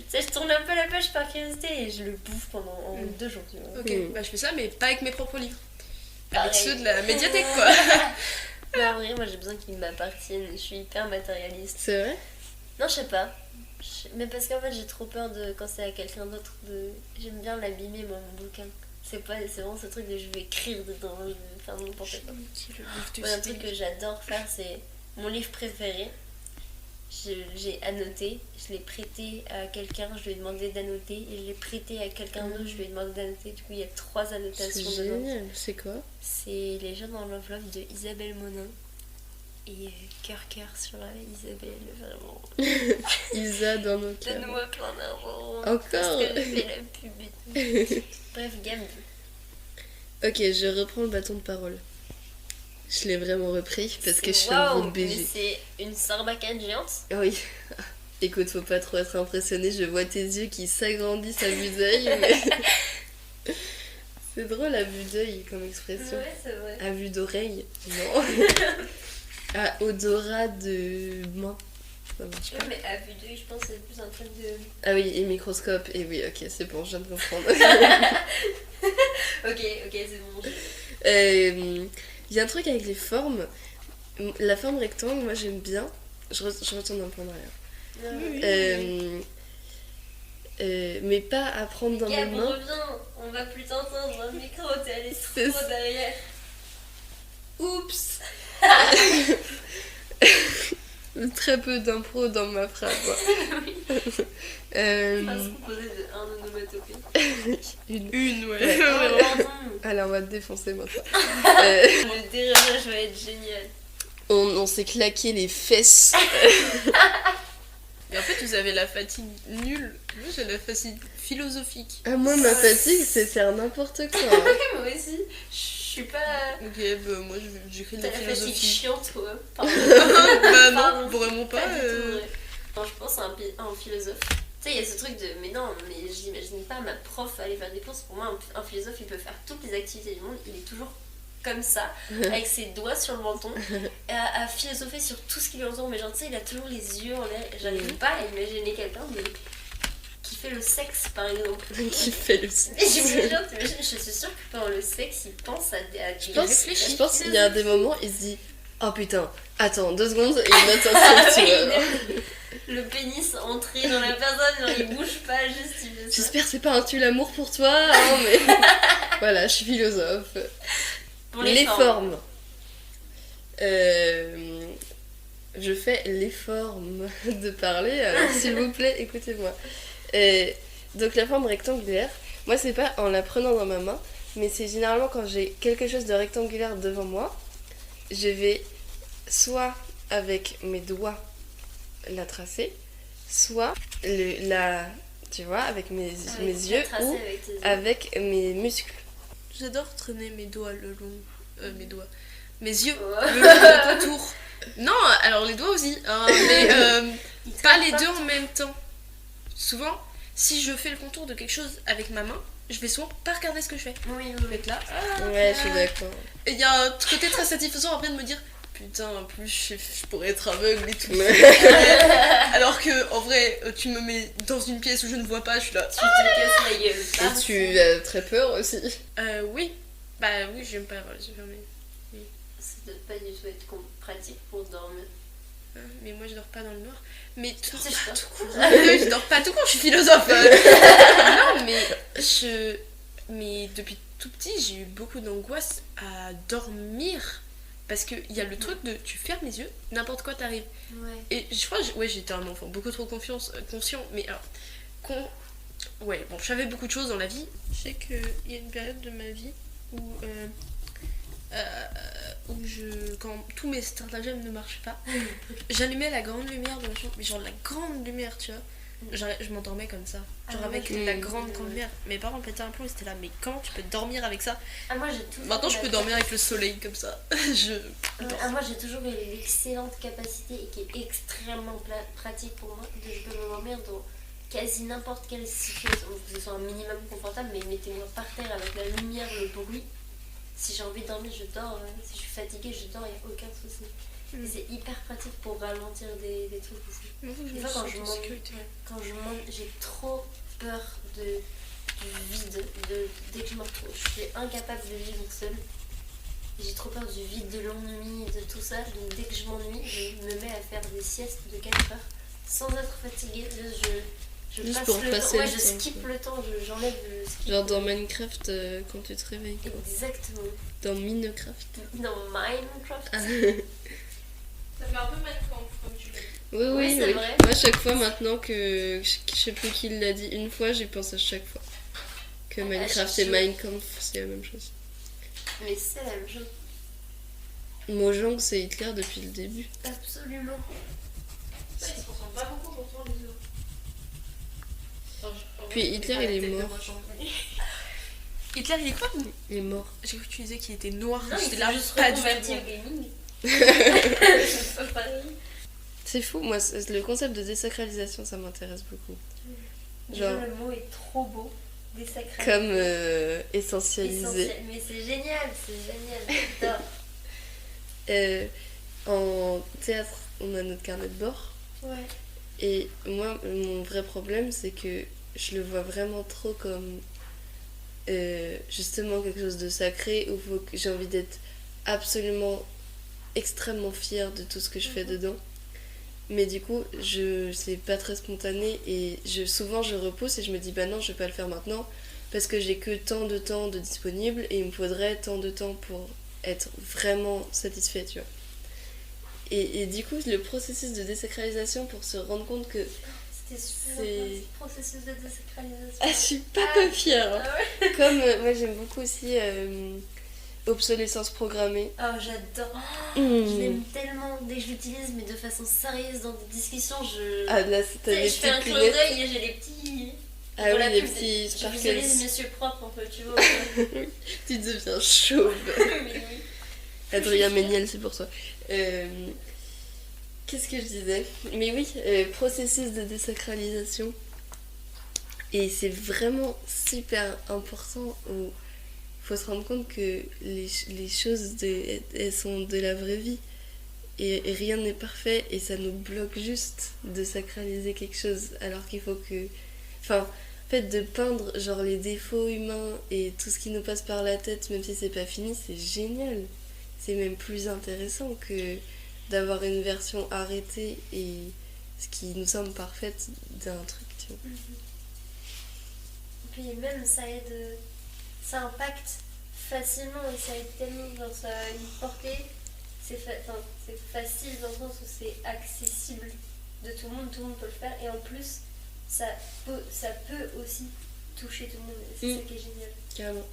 sais, je tourne un peu la page par curiosité et je le bouffe pendant 2 jours, tu vois. Ok, bah je fais ça, mais pas avec mes propres livres. Avec Pareil. ceux de la médiathèque, quoi. Mais en vrai, moi, j'ai besoin qu'ils m'appartiennent. Je suis hyper matérialiste. C'est vrai? Non, je sais pas. Mais parce qu'en fait, j'ai trop peur de quand c'est à quelqu'un d'autre. J'aime bien l'abîmer, moi, mon bouquin. C'est vraiment ce truc de je vais écrire dedans, je vais faire n'importe quoi. Ouais, un truc que j'adore faire, c'est mon livre préféré. J'ai annoté, je l'ai prêté à quelqu'un, je lui ai demandé d'annoter, et je l'ai prêté à quelqu'un d'autre, je lui ai demandé d'annoter. Du coup, il y a 3 C'est annotations dedans. génial. C'est quoi? C'est Les gens dans l'enveloppe de Isabelle Monin. Et cœur sur Isabelle, vraiment. Isa dans nos cœurs. Donne-moi plein d'argent. Encore? Parce que je fais la pub et tout. Bref, Gab. Ok, je reprends le bâton de parole. Je l'ai vraiment repris parce que je suis un Waouh, gros mais BG. c'est une sarbacane géante. Ah oui. Écoute, faut pas trop être impressionné, je vois tes yeux qui s'agrandissent à vue d'œil. Mais... c'est drôle à vue d'œil comme expression. Ouais, c'est vrai. À vue d'oreille, non. À odorat de main. Ça marche Ouais, pas. mais à vue d'œil, je pense que c'est plus un truc de. Ah oui, et microscope. Et oui, ok, c'est bon, je viens de comprendre. Ok, c'est bon. Il y a un truc avec les formes. La forme rectangle, moi j'aime bien. Je retourne un peu en arrière. Mais pas à prendre dans mes Gab, mains. reviens. On va plus t'entendre dans le micro, t'es allé C'est trop ça. derrière. Oups. Très peu d'impro dans ma phrase. Phrase composée de un onomatopée. Une. Ouais. Ouais. Oh, pardon. Allez, on va te défoncer maintenant. Le déraillage va être génial. On s'est claqué les fesses. Et en fait, vous avez la fatigue nulle. Moi, j'ai la fatigue philosophique. Ah, moi, ma fatigue, c'est faire n'importe quoi. Moi aussi. suis pas... Ok, bah moi j'écris de T'as la la fatigue philosophie. chiante, toi. Pardon. Bah non, Pardon. vraiment pas. Pas du tout vrai. Non, je pense à un philosophe. Tu sais, il y a ce truc de... Mais non, mais j'imagine pas ma prof aller faire des courses. Pour moi, un philosophe, il peut faire toutes les activités du monde. Il est toujours comme ça, avec ses doigts sur le menton, à philosopher sur tout ce qui lui entoure. Mais genre, tu sais, il a toujours les yeux en l'air. J'arrive pas à imaginer quelqu'un qui fait le sexe, par exemple. Qui fait le sexe. Mais j'imagine, je suis sûre que pendant le sexe, il pense à des... Je pense qu'il y a des moments, il se dit oh putain, attends 2 secondes et il note un truc, tu vois. Le pénis entré dans la personne, genre il bouge pas, juste il fait ça. J'espère que c'est pas un tue l'amour pour toi, hein, mais voilà, je suis philosophe. Pour les formes. Je fais l'effort de parler, alors s'il vous plaît, écoutez-moi. Donc la forme rectangulaire, moi c'est pas en la prenant dans ma main, mais c'est généralement quand j'ai quelque chose de rectangulaire devant moi, je vais soit avec mes doigts la tracer, soit tu vois, avec mes yeux ou avec mes muscles. J'adore traîner mes doigts le long... mes yeux Ouais. le long du contour. Non, alors les doigts aussi, hein, mais pas les deux en même temps. Souvent, si je fais le contour de quelque chose avec ma main, je vais souvent pas regarder ce que je fais. Oui, Je vais être là. Ouais, je suis d'accord. Et il y a un côté très satisfaisant après de me dire putain, en plus je pourrais être aveugle et tout. Alors que en vrai, tu me mets dans une pièce où je ne vois pas, je suis là. Tu te casses la gueule. Et tu as très peur aussi. Oui. Bah oui, j'aime pas avoir les yeux fermés. Ça doit pas du tout être pratique pour dormir. Mais moi je dors pas dans le noir. Mais tu dors C'est pas ça. tout court. Je dors pas tout court, je suis philosophe. Non, mais depuis tout petit, j'ai eu beaucoup d'angoisse à dormir. Parce qu'il y a le truc de tu fermes les yeux, n'importe quoi t'arrive. Ouais. Et je crois que j'étais un enfant beaucoup trop conscient. Mais alors, ouais, bon, je savais beaucoup de choses dans la vie. Je sais qu'il y a une période de ma vie où quand tous mes stratagèmes ne marchaient pas, j'allumais la grande lumière de ma chambre, mais genre la grande lumière, tu vois. Je m'endormais comme ça, genre avec la grande lumière. Mes parents pétaient un plomb, ils étaient là, mais comment tu peux dormir avec ça? Moi j'ai toujours... Maintenant je peux dormir avec le soleil comme ça. Moi j'ai toujours eu l'excellente capacité et qui est extrêmement pratique pour moi de je peux m'endormir dans quasi n'importe quelle situation, que ce soit un minimum confortable, mais mettez-moi par terre avec la lumière, le bruit. Si j'ai envie de dormir, je dors. Si je suis fatiguée, je dors, il n'y a aucun souci. Et c'est hyper pratique pour ralentir des trucs aussi. Des fois, quand je monte, j'ai trop peur du vide. Dès que je me retrouve, je suis incapable de vivre seule. J'ai trop peur du vide, de l'ennui, de tout ça. Donc dès que je m'ennuie, je me mets à faire des siestes de 4 heures sans être fatiguée. Je Juste passe pour le passer temps. le je temps, skip le temps, j'enlève le skip. Genre dans Minecraft quand tu te réveilles. Quoi. Exactement. Dans Minecraft. Dans Minecraft. Ah. Ça fait un peu Minecraft comme tu dis. Oui, c'est vrai. Moi, chaque fois maintenant que je sais plus qui l'a dit une fois, j'y pense à chaque fois. Que Minecraft et Minecraft, c'est la même chose. Mais c'est la même chose. Mojang, c'est Hitler depuis le début. Absolument. Ça, ils se ressemblent pas beaucoup pourtant les deux. Puis Hitler, il est mort. Hitler, il est quoi? Il est mort. J'ai cru que tu disais qu'il était noir. Non, J'étais il là, s'est juste pas du reconverti tout. au gaming. C'est fou, moi, le concept de désacralisation, ça m'intéresse beaucoup. Genre, le mot est trop beau. Désacralisé. Comme essentialisé. Mais c'est génial, j'adore. En théâtre, on a notre carnet de bord. Ouais. Et moi, mon vrai problème, c'est que je le vois vraiment trop comme justement quelque chose de sacré où j'ai envie d'être absolument extrêmement fière de tout ce que je fais dedans. Mais du coup, c'est pas très spontané et souvent je repousse et je me dis bah non, je vais pas le faire maintenant parce que j'ai que tant de temps de disponible et il me faudrait tant de temps pour être vraiment satisfait, tu vois. Et du coup, le processus de désacralisation pour se rendre compte que C'était super le processus de désacralisation. je suis pas peu fière. Hein. Ah ouais. Comme moi j'aime beaucoup aussi obsolescence programmée. Oh, j'adore. Je l'aime tellement. Dès que je l'utilise, mais de façon sérieuse dans des discussions, Ah là, tu sais, je fais un clin d'œil et j'ai les petits. Ah Pour oui, la les pub, petits je sparkles. visualise Monsieur Propre un peu, tu vois. Tu deviens chauve. Mais oui. Adrien Méniel, c'est pour toi. Qu'est-ce que je disais? Mais oui, processus de désacralisation. Et c'est vraiment super important où il faut se rendre compte que les choses, elles sont de la vraie vie. Et rien n'est parfait et ça nous bloque juste de sacraliser quelque chose. Alors qu'il faut que... Enfin, en fait, de peindre genre les défauts humains et tout ce qui nous passe par la tête, même si c'est pas fini, c'est génial. C'est même plus intéressant que d'avoir une version arrêtée et ce qui nous semble parfaite d'un truc, tu vois. Puis même ça aide, ça impacte facilement et ça aide tellement, genre ça a une portée, c'est facile dans le sens où c'est accessible de tout le monde peut le faire et en plus ça peut aussi toucher tout le monde et c'est ça qui est génial. Carrément.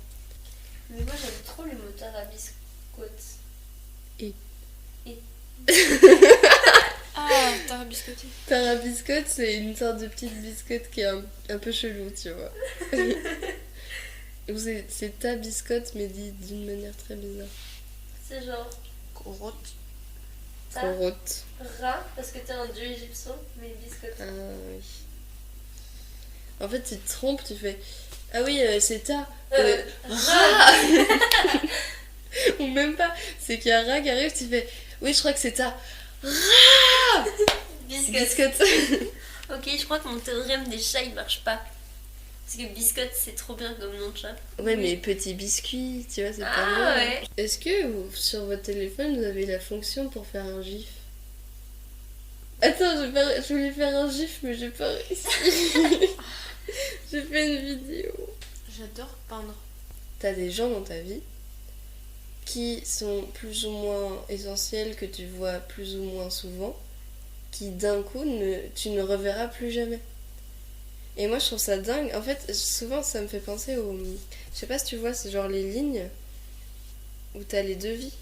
Mais moi j'aime trop le moteur à biscotte. Et Ah, t'as biscotti. Tarabiscotte, c'est une sorte de petite biscotte qui est un peu chelou, tu vois. Ou c'est ta biscotte, mais dit d'une manière très bizarre. C'est genre Corotte. ta, Corotte. ra, parce que t'es un dieu égyptien, mais biscotte. Ah oui. En fait, tu te trompes, tu fais... Ah oui, c'est ta... Ra. Ou même pas. C'est qu'il y a Ra qui arrive, tu fais... Oui, je crois que c'est ta... Biscotte. Biscotte. Ok, je crois que mon théorème des chats il marche pas. Parce que biscotte c'est trop bien comme nom de chat. Ouais, mais petit biscuit, tu vois, c'est pas Ah mal. ouais. Est-ce que sur votre téléphone, vous avez la fonction pour faire un gif? Attends, je voulais faire un gif, mais j'ai pas réussi. J'ai fait une vidéo. J'adore peindre. T'as des gens dans ta vie qui sont plus ou moins essentiels, que tu vois plus ou moins souvent, qui d'un coup, tu ne reverras plus jamais. Et moi, je trouve ça dingue. En fait, souvent, ça me fait penser au... Je sais pas si tu vois, c'est genre les lignes où t'as les deux vies.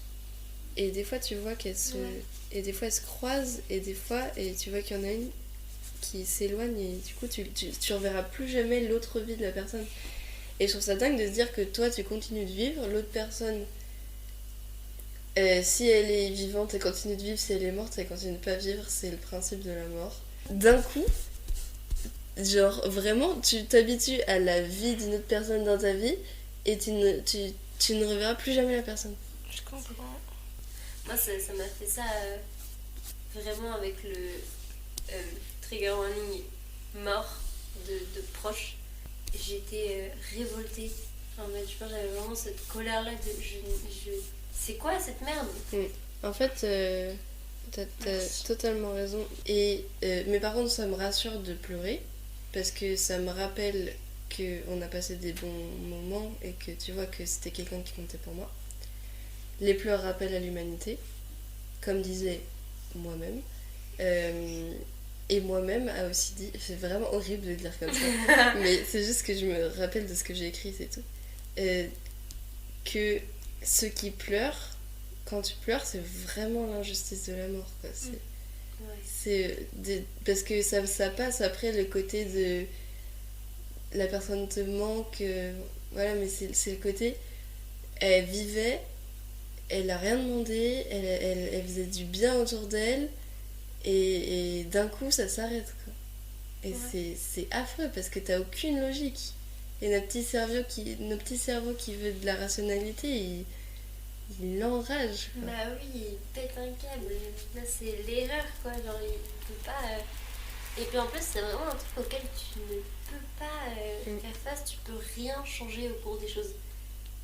Et des fois, tu vois qu'elles se... Ouais. Et des fois, elles se croisent, et des fois, et tu vois qu'il y en a une qui s'éloigne, et du coup, tu reverras plus jamais l'autre vie de la personne. Et je trouve ça dingue de se dire que toi, tu continues de vivre, l'autre personne... si elle est vivante, elle continue de vivre. Si elle est morte, elle continue de pas vivre. C'est le principe de la mort. D'un coup, genre vraiment, tu t'habitues à la vie d'une autre personne dans ta vie et tu ne reverras plus jamais la personne. Je comprends. Moi ça m'a fait ça vraiment avec le trigger warning mort de proches. J'étais révoltée. En fait, je pense que j'avais vraiment cette colère là de c'est quoi cette merde? En fait, t'as totalement raison. Et, mais par contre, ça me rassure de pleurer parce que ça me rappelle qu'on a passé des bons moments et que tu vois que c'était quelqu'un qui comptait pour moi. Les pleurs rappellent à l'humanité, comme disait moi-même. Et moi-même a aussi dit, c'est vraiment horrible de le dire comme ça, mais c'est juste que je me rappelle de ce que j'ai écrit, c'est tout. Que ceux qui pleurent, quand tu pleures, c'est vraiment l'injustice de la mort, quoi. Parce que ça passe après le côté de la personne te manque, voilà, mais c'est le côté elle vivait, elle a rien demandé, elle faisait du bien autour d'elle et d'un coup ça s'arrête, quoi. Et c'est affreux parce que t'as aucune logique. Et notre petit cerveau qui veut de la rationalité, il l'enrage, quoi. Bah oui, il pète un câble. Là, c'est l'erreur, quoi. Genre, il peut pas. Et puis en plus, c'est vraiment un truc auquel tu ne peux pas faire face. Tu peux rien changer au cours des choses.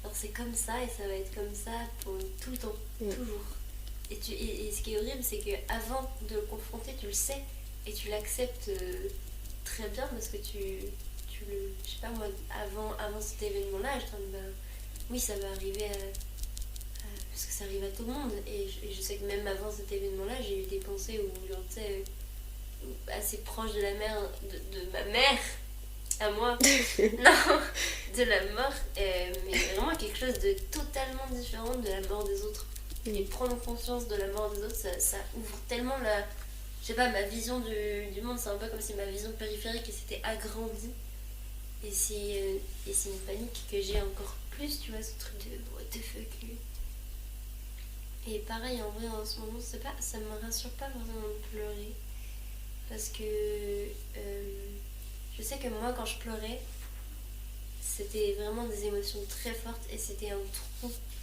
Alors, c'est comme ça et ça va être comme ça pour tout le temps, toujours. Et ce qui est horrible, c'est qu'avant de le confronter, tu le sais et tu l'acceptes très bien parce que tu le. Je sais pas moi, avant cet événement-là, je me dis, ben, oui, ça va arriver parce que ça arrive à tout le monde. Et je sais que même avant cet événement-là, j'ai eu des pensées où, genre, tu sais, assez proche de la mère, de ma mère à moi, non, de la mort, mais vraiment quelque chose de totalement différent de la mort des autres. Et prendre conscience de la mort des autres, ça ouvre tellement je sais pas, ma vision du monde, c'est un peu comme si ma vision périphérique s'était agrandie. et c'est une panique que j'ai encore plus, tu vois, ce truc de what the fuck. Et pareil, en vrai, en ce moment, ça me rassure pas vraiment de pleurer. Parce que je sais que moi, quand je pleurais, c'était vraiment des émotions très fortes et c'était un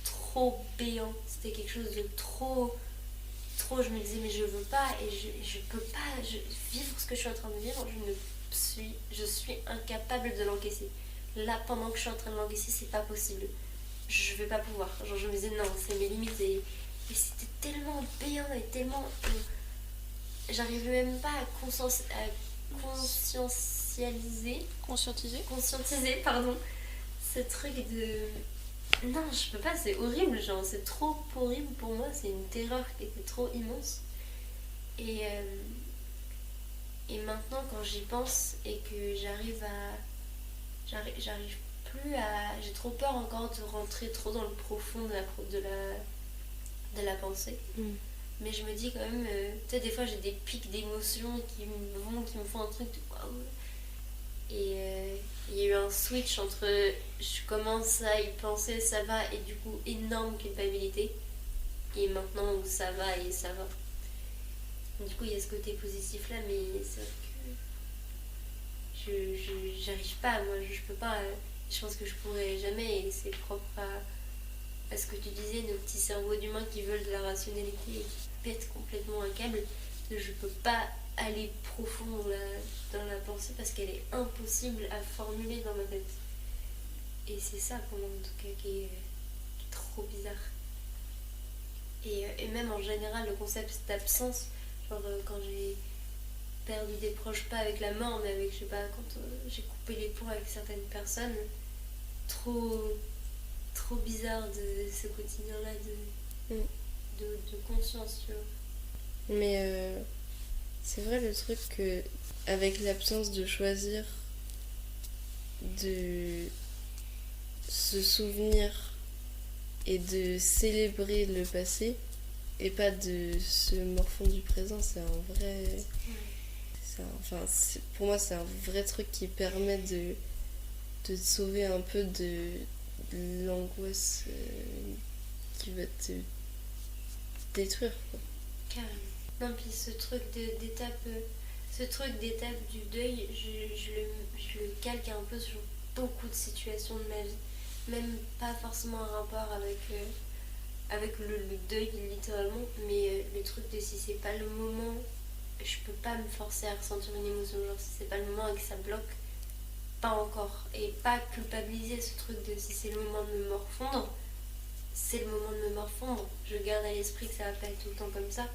trop béant. C'était quelque chose de trop. Je me disais, mais je veux pas et je peux pas vivre ce que je suis en train de vivre. Je suis incapable de l'encaisser. Là, pendant que je suis en train de l'encaisser, c'est pas possible. Je vais pas pouvoir. Genre, je me disais, non, c'est mes limites et c'était tellement béant et tellement. J'arrivais même pas à conscientiser, pardon, ce truc de. Non, je peux pas, c'est horrible, genre, c'est trop horrible pour moi, c'est une terreur qui était trop immense. Et maintenant, quand j'y pense et que j'arrive plus à. J'ai trop peur encore de rentrer trop dans le profond de la pensée. Mais je me dis quand même, tu sais, des fois j'ai des pics d'émotions qui me font un truc de waouh. Et il y a eu un switch entre je commence à y penser, ça va, et du coup énorme culpabilité. Et maintenant ça va et ça va. Du coup il y a ce côté positif là, mais c'est vrai que j'arrive pas, moi je peux pas, je pense que je pourrais jamais, et c'est propre à ce que tu disais, nos petits cerveaux d'humains qui veulent de la rationalité et qui pètent complètement un câble. Je peux pas aller profond dans la pensée parce qu'elle est impossible à formuler dans ma tête. Et c'est ça pour moi en tout cas qui est trop bizarre. Et même en général le concept d'absence, genre quand j'ai perdu des proches, pas avec la mort mais avec, je sais pas, quand j'ai coupé les ponts avec certaines personnes, trop bizarre de ce quotidien là de conscience, tu vois. Mais c'est vrai le truc que avec l'absence de choisir de se souvenir et de célébrer le passé et pas de se morfondre du présent, c'est un vrai. Pour moi, c'est un vrai truc qui permet de te sauver un peu de l'angoisse qui va te détruire, quoi. Carrément. Non, puis ce truc d'étape du deuil, je le calque un peu sur beaucoup de situations de ma vie. Même pas forcément un rapport avec le deuil littéralement, mais le truc de si c'est pas le moment, je peux pas me forcer à ressentir une émotion. Genre si c'est pas le moment et que ça bloque, pas encore. Et pas culpabiliser ce truc de si c'est le moment de me morfondre, c'est le moment de me morfondre. Je garde à l'esprit que ça va pas être tout le temps comme ça.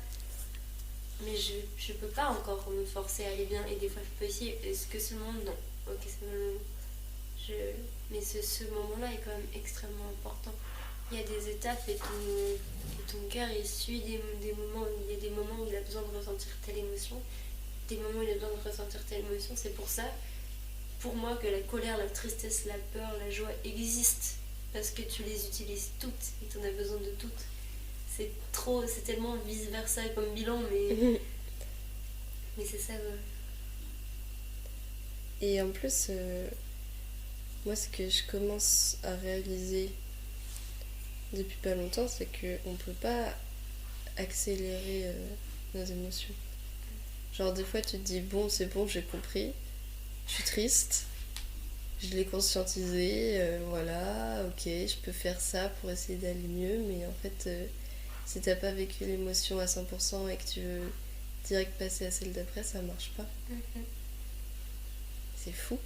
Mais je peux pas encore me forcer à aller bien. Et des fois je peux essayer. Est-ce que c'est le moment? Non. Ok, c'est pas le moment. Mais ce moment-là est quand même extrêmement important. Il y a des étapes et ton cœur il suit des moments. Il y a des moments où il a besoin de ressentir telle émotion. Des moments où il a besoin de ressentir telle émotion. C'est pour ça, pour moi, que la colère, la tristesse, la peur, la joie existent. Parce que tu les utilises toutes et tu en as besoin de toutes. C'est tellement vice versa comme bilan, mais c'est ça. Et en plus, moi, ce que je commence à réaliser depuis pas longtemps, c'est qu'on peut pas accélérer nos émotions. Genre, des fois, tu te dis, bon, c'est bon, j'ai compris, je suis triste, je l'ai conscientisé, voilà, ok, je peux faire ça pour essayer d'aller mieux, mais en fait, si t'as pas vécu l'émotion à 100% et que tu veux direct passer à celle d'après, ça marche pas. C'est fou.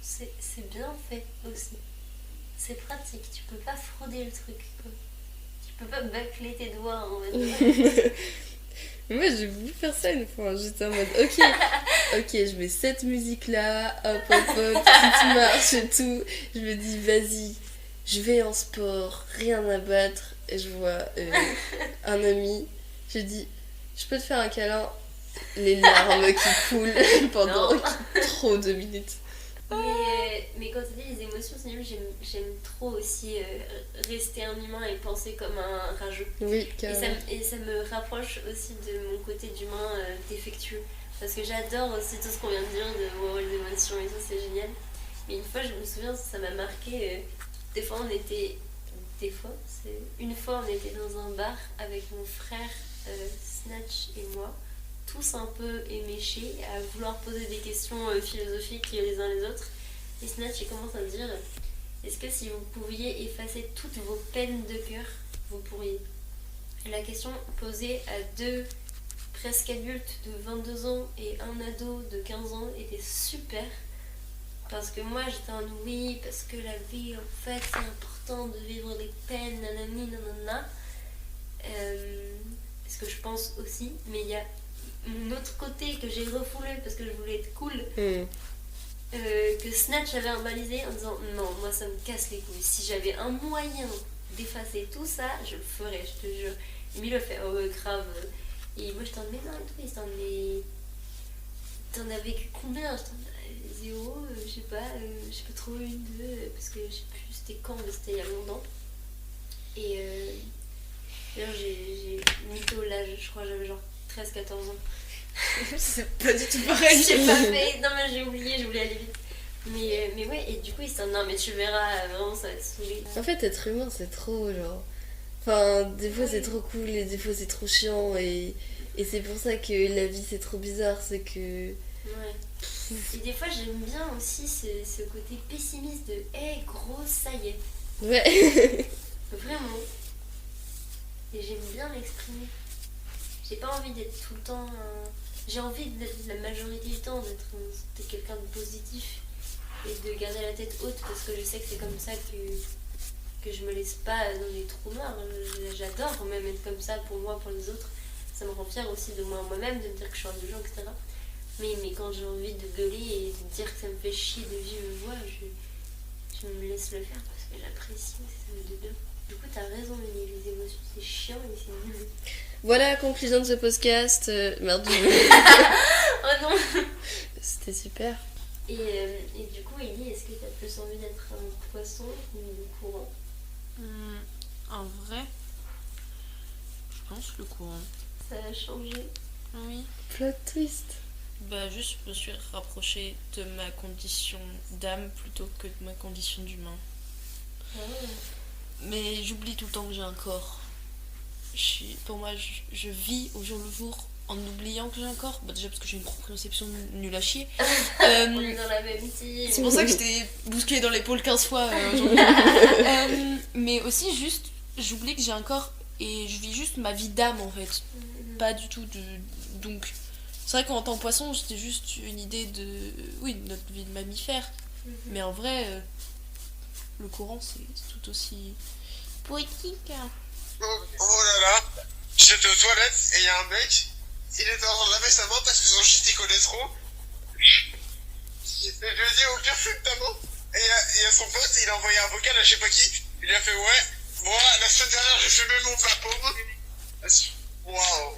C'est bien fait aussi. C'est pratique, tu peux pas frauder le truc, quoi. Tu peux pas bâcler tes doigts, on va dire. Moi j'ai voulu faire ça une fois, j'étais en mode ok, je mets cette musique là, hop, petite marche et tout. Je me dis vas-y, je vais en sport, rien à battre. Et je vois un ami, je dis je peux te faire un câlin, les larmes qui coulent pendant trop de minutes. Mais quand tu dis les émotions, j'aime trop aussi rester un humain et penser comme un rageux. Oui, carrément. Et ça me rapproche aussi de mon côté d'humain défectueux. Parce que j'adore aussi tout ce qu'on vient de dire de les émotions et tout, c'est génial. Mais une fois, je me souviens, ça m'a marqué. Des fois, on était. Des fois, c'est. Une fois, on était dans un bar avec mon frère Snatch et moi, tous un peu éméchés, à vouloir poser des questions philosophiques les uns les autres. Et Snatch, il commence à me dire est-ce que si vous pouviez effacer toutes vos peines de cœur, vous pourriez? Et la question posée à deux presque adultes de 22 ans et un ado de 15 ans était super. Parce que moi j'étais en oui, parce que la vie en fait c'est important de vivre les peines, nanani, nanana. Ce que je pense aussi, mais il y a mon autre côté que j'ai refoulé parce que je voulais être cool. Que Snatch avait verbalisé en disant non, moi ça me casse les couilles. Si j'avais un moyen d'effacer tout ça, je le ferais, je te jure. Et lui il le fait, oh grave. Et moi j'étais en mais non et tout, il s'en mais. T'en as vécu combien? J'étais en zéro, je sais pas trop une, deux, parce que je sais plus c'était quand, mais c'était il y a longtemps. Et d'ailleurs j'ai mytho l'âge, je crois j'avais genre 13-14 ans. C'est pas du tout pareil. J'ai pas fait, non mais j'ai oublié, je voulais aller vite. Mais ouais, et du coup il s'en non mais tu verras, vraiment ça va te saouler. En fait, être humain, c'est trop genre. Enfin, des fois c'est trop cool et des fois c'est trop chiant et c'est pour ça que la vie c'est trop bizarre, c'est que. Ouais. Et des fois j'aime bien aussi ce côté pessimiste de hey gros, ça y est. Ouais. Vraiment. Et j'aime bien l'exprimer. J'ai pas envie d'être tout le temps. J'ai envie d'être la majorité du temps d'être quelqu'un de positif et de garder la tête haute parce que je sais que c'est comme ça que je me laisse pas dans les trous noirs. J'adore même être comme ça pour moi, pour les autres. Ça me rend fière aussi de moi-même, de me dire que je suis indulgente, etc. Mais quand j'ai envie de gueuler et de dire que ça me fait chier de vivre une voix, je me laisse le faire parce que j'apprécie, ça me fait de bien. Du coup, t'as raison, les émotions c'est chiant et c'est nul. Voilà, conclusion de ce podcast. Merde. Oh non. C'était super. Et du coup, Ellie, est-ce que t'as plus envie d'être un poisson ou le courant? En vrai, je pense le courant. Ça a changé. Oui. Plot twist. Bah juste, je me suis rapprochée de ma condition d'âme plutôt que de ma condition d'humain. Ah. Mais j'oublie tout le temps que j'ai un corps. Pour moi, je vis au jour le jour en oubliant que j'ai un corps. Bah déjà parce que j'ai une proprioception nulle à chier. On est dans la même team. C'est pour ça que j'étais bousculée dans l'épaule 15 fois aujourd'hui. Mais aussi juste, j'oublie que j'ai un corps et je vis juste ma vie d'âme en fait. Pas du tout de... Donc, c'est vrai qu'en tant que poisson, c'était juste une idée de... Oui, de notre vie de mammifère. Mais en vrai, le courant, c'est tout aussi poétique. Oh là là, j'étais aux toilettes et il y a un mec, il était en train de laver sa main parce que son shit il connaît trop. Et je lui ai dit au pire fais ta main. Et il y a son pote, il a envoyé un vocal à je sais pas qui. Il a fait ouais, moi la semaine dernière j'ai fumé mon papo. Waouh.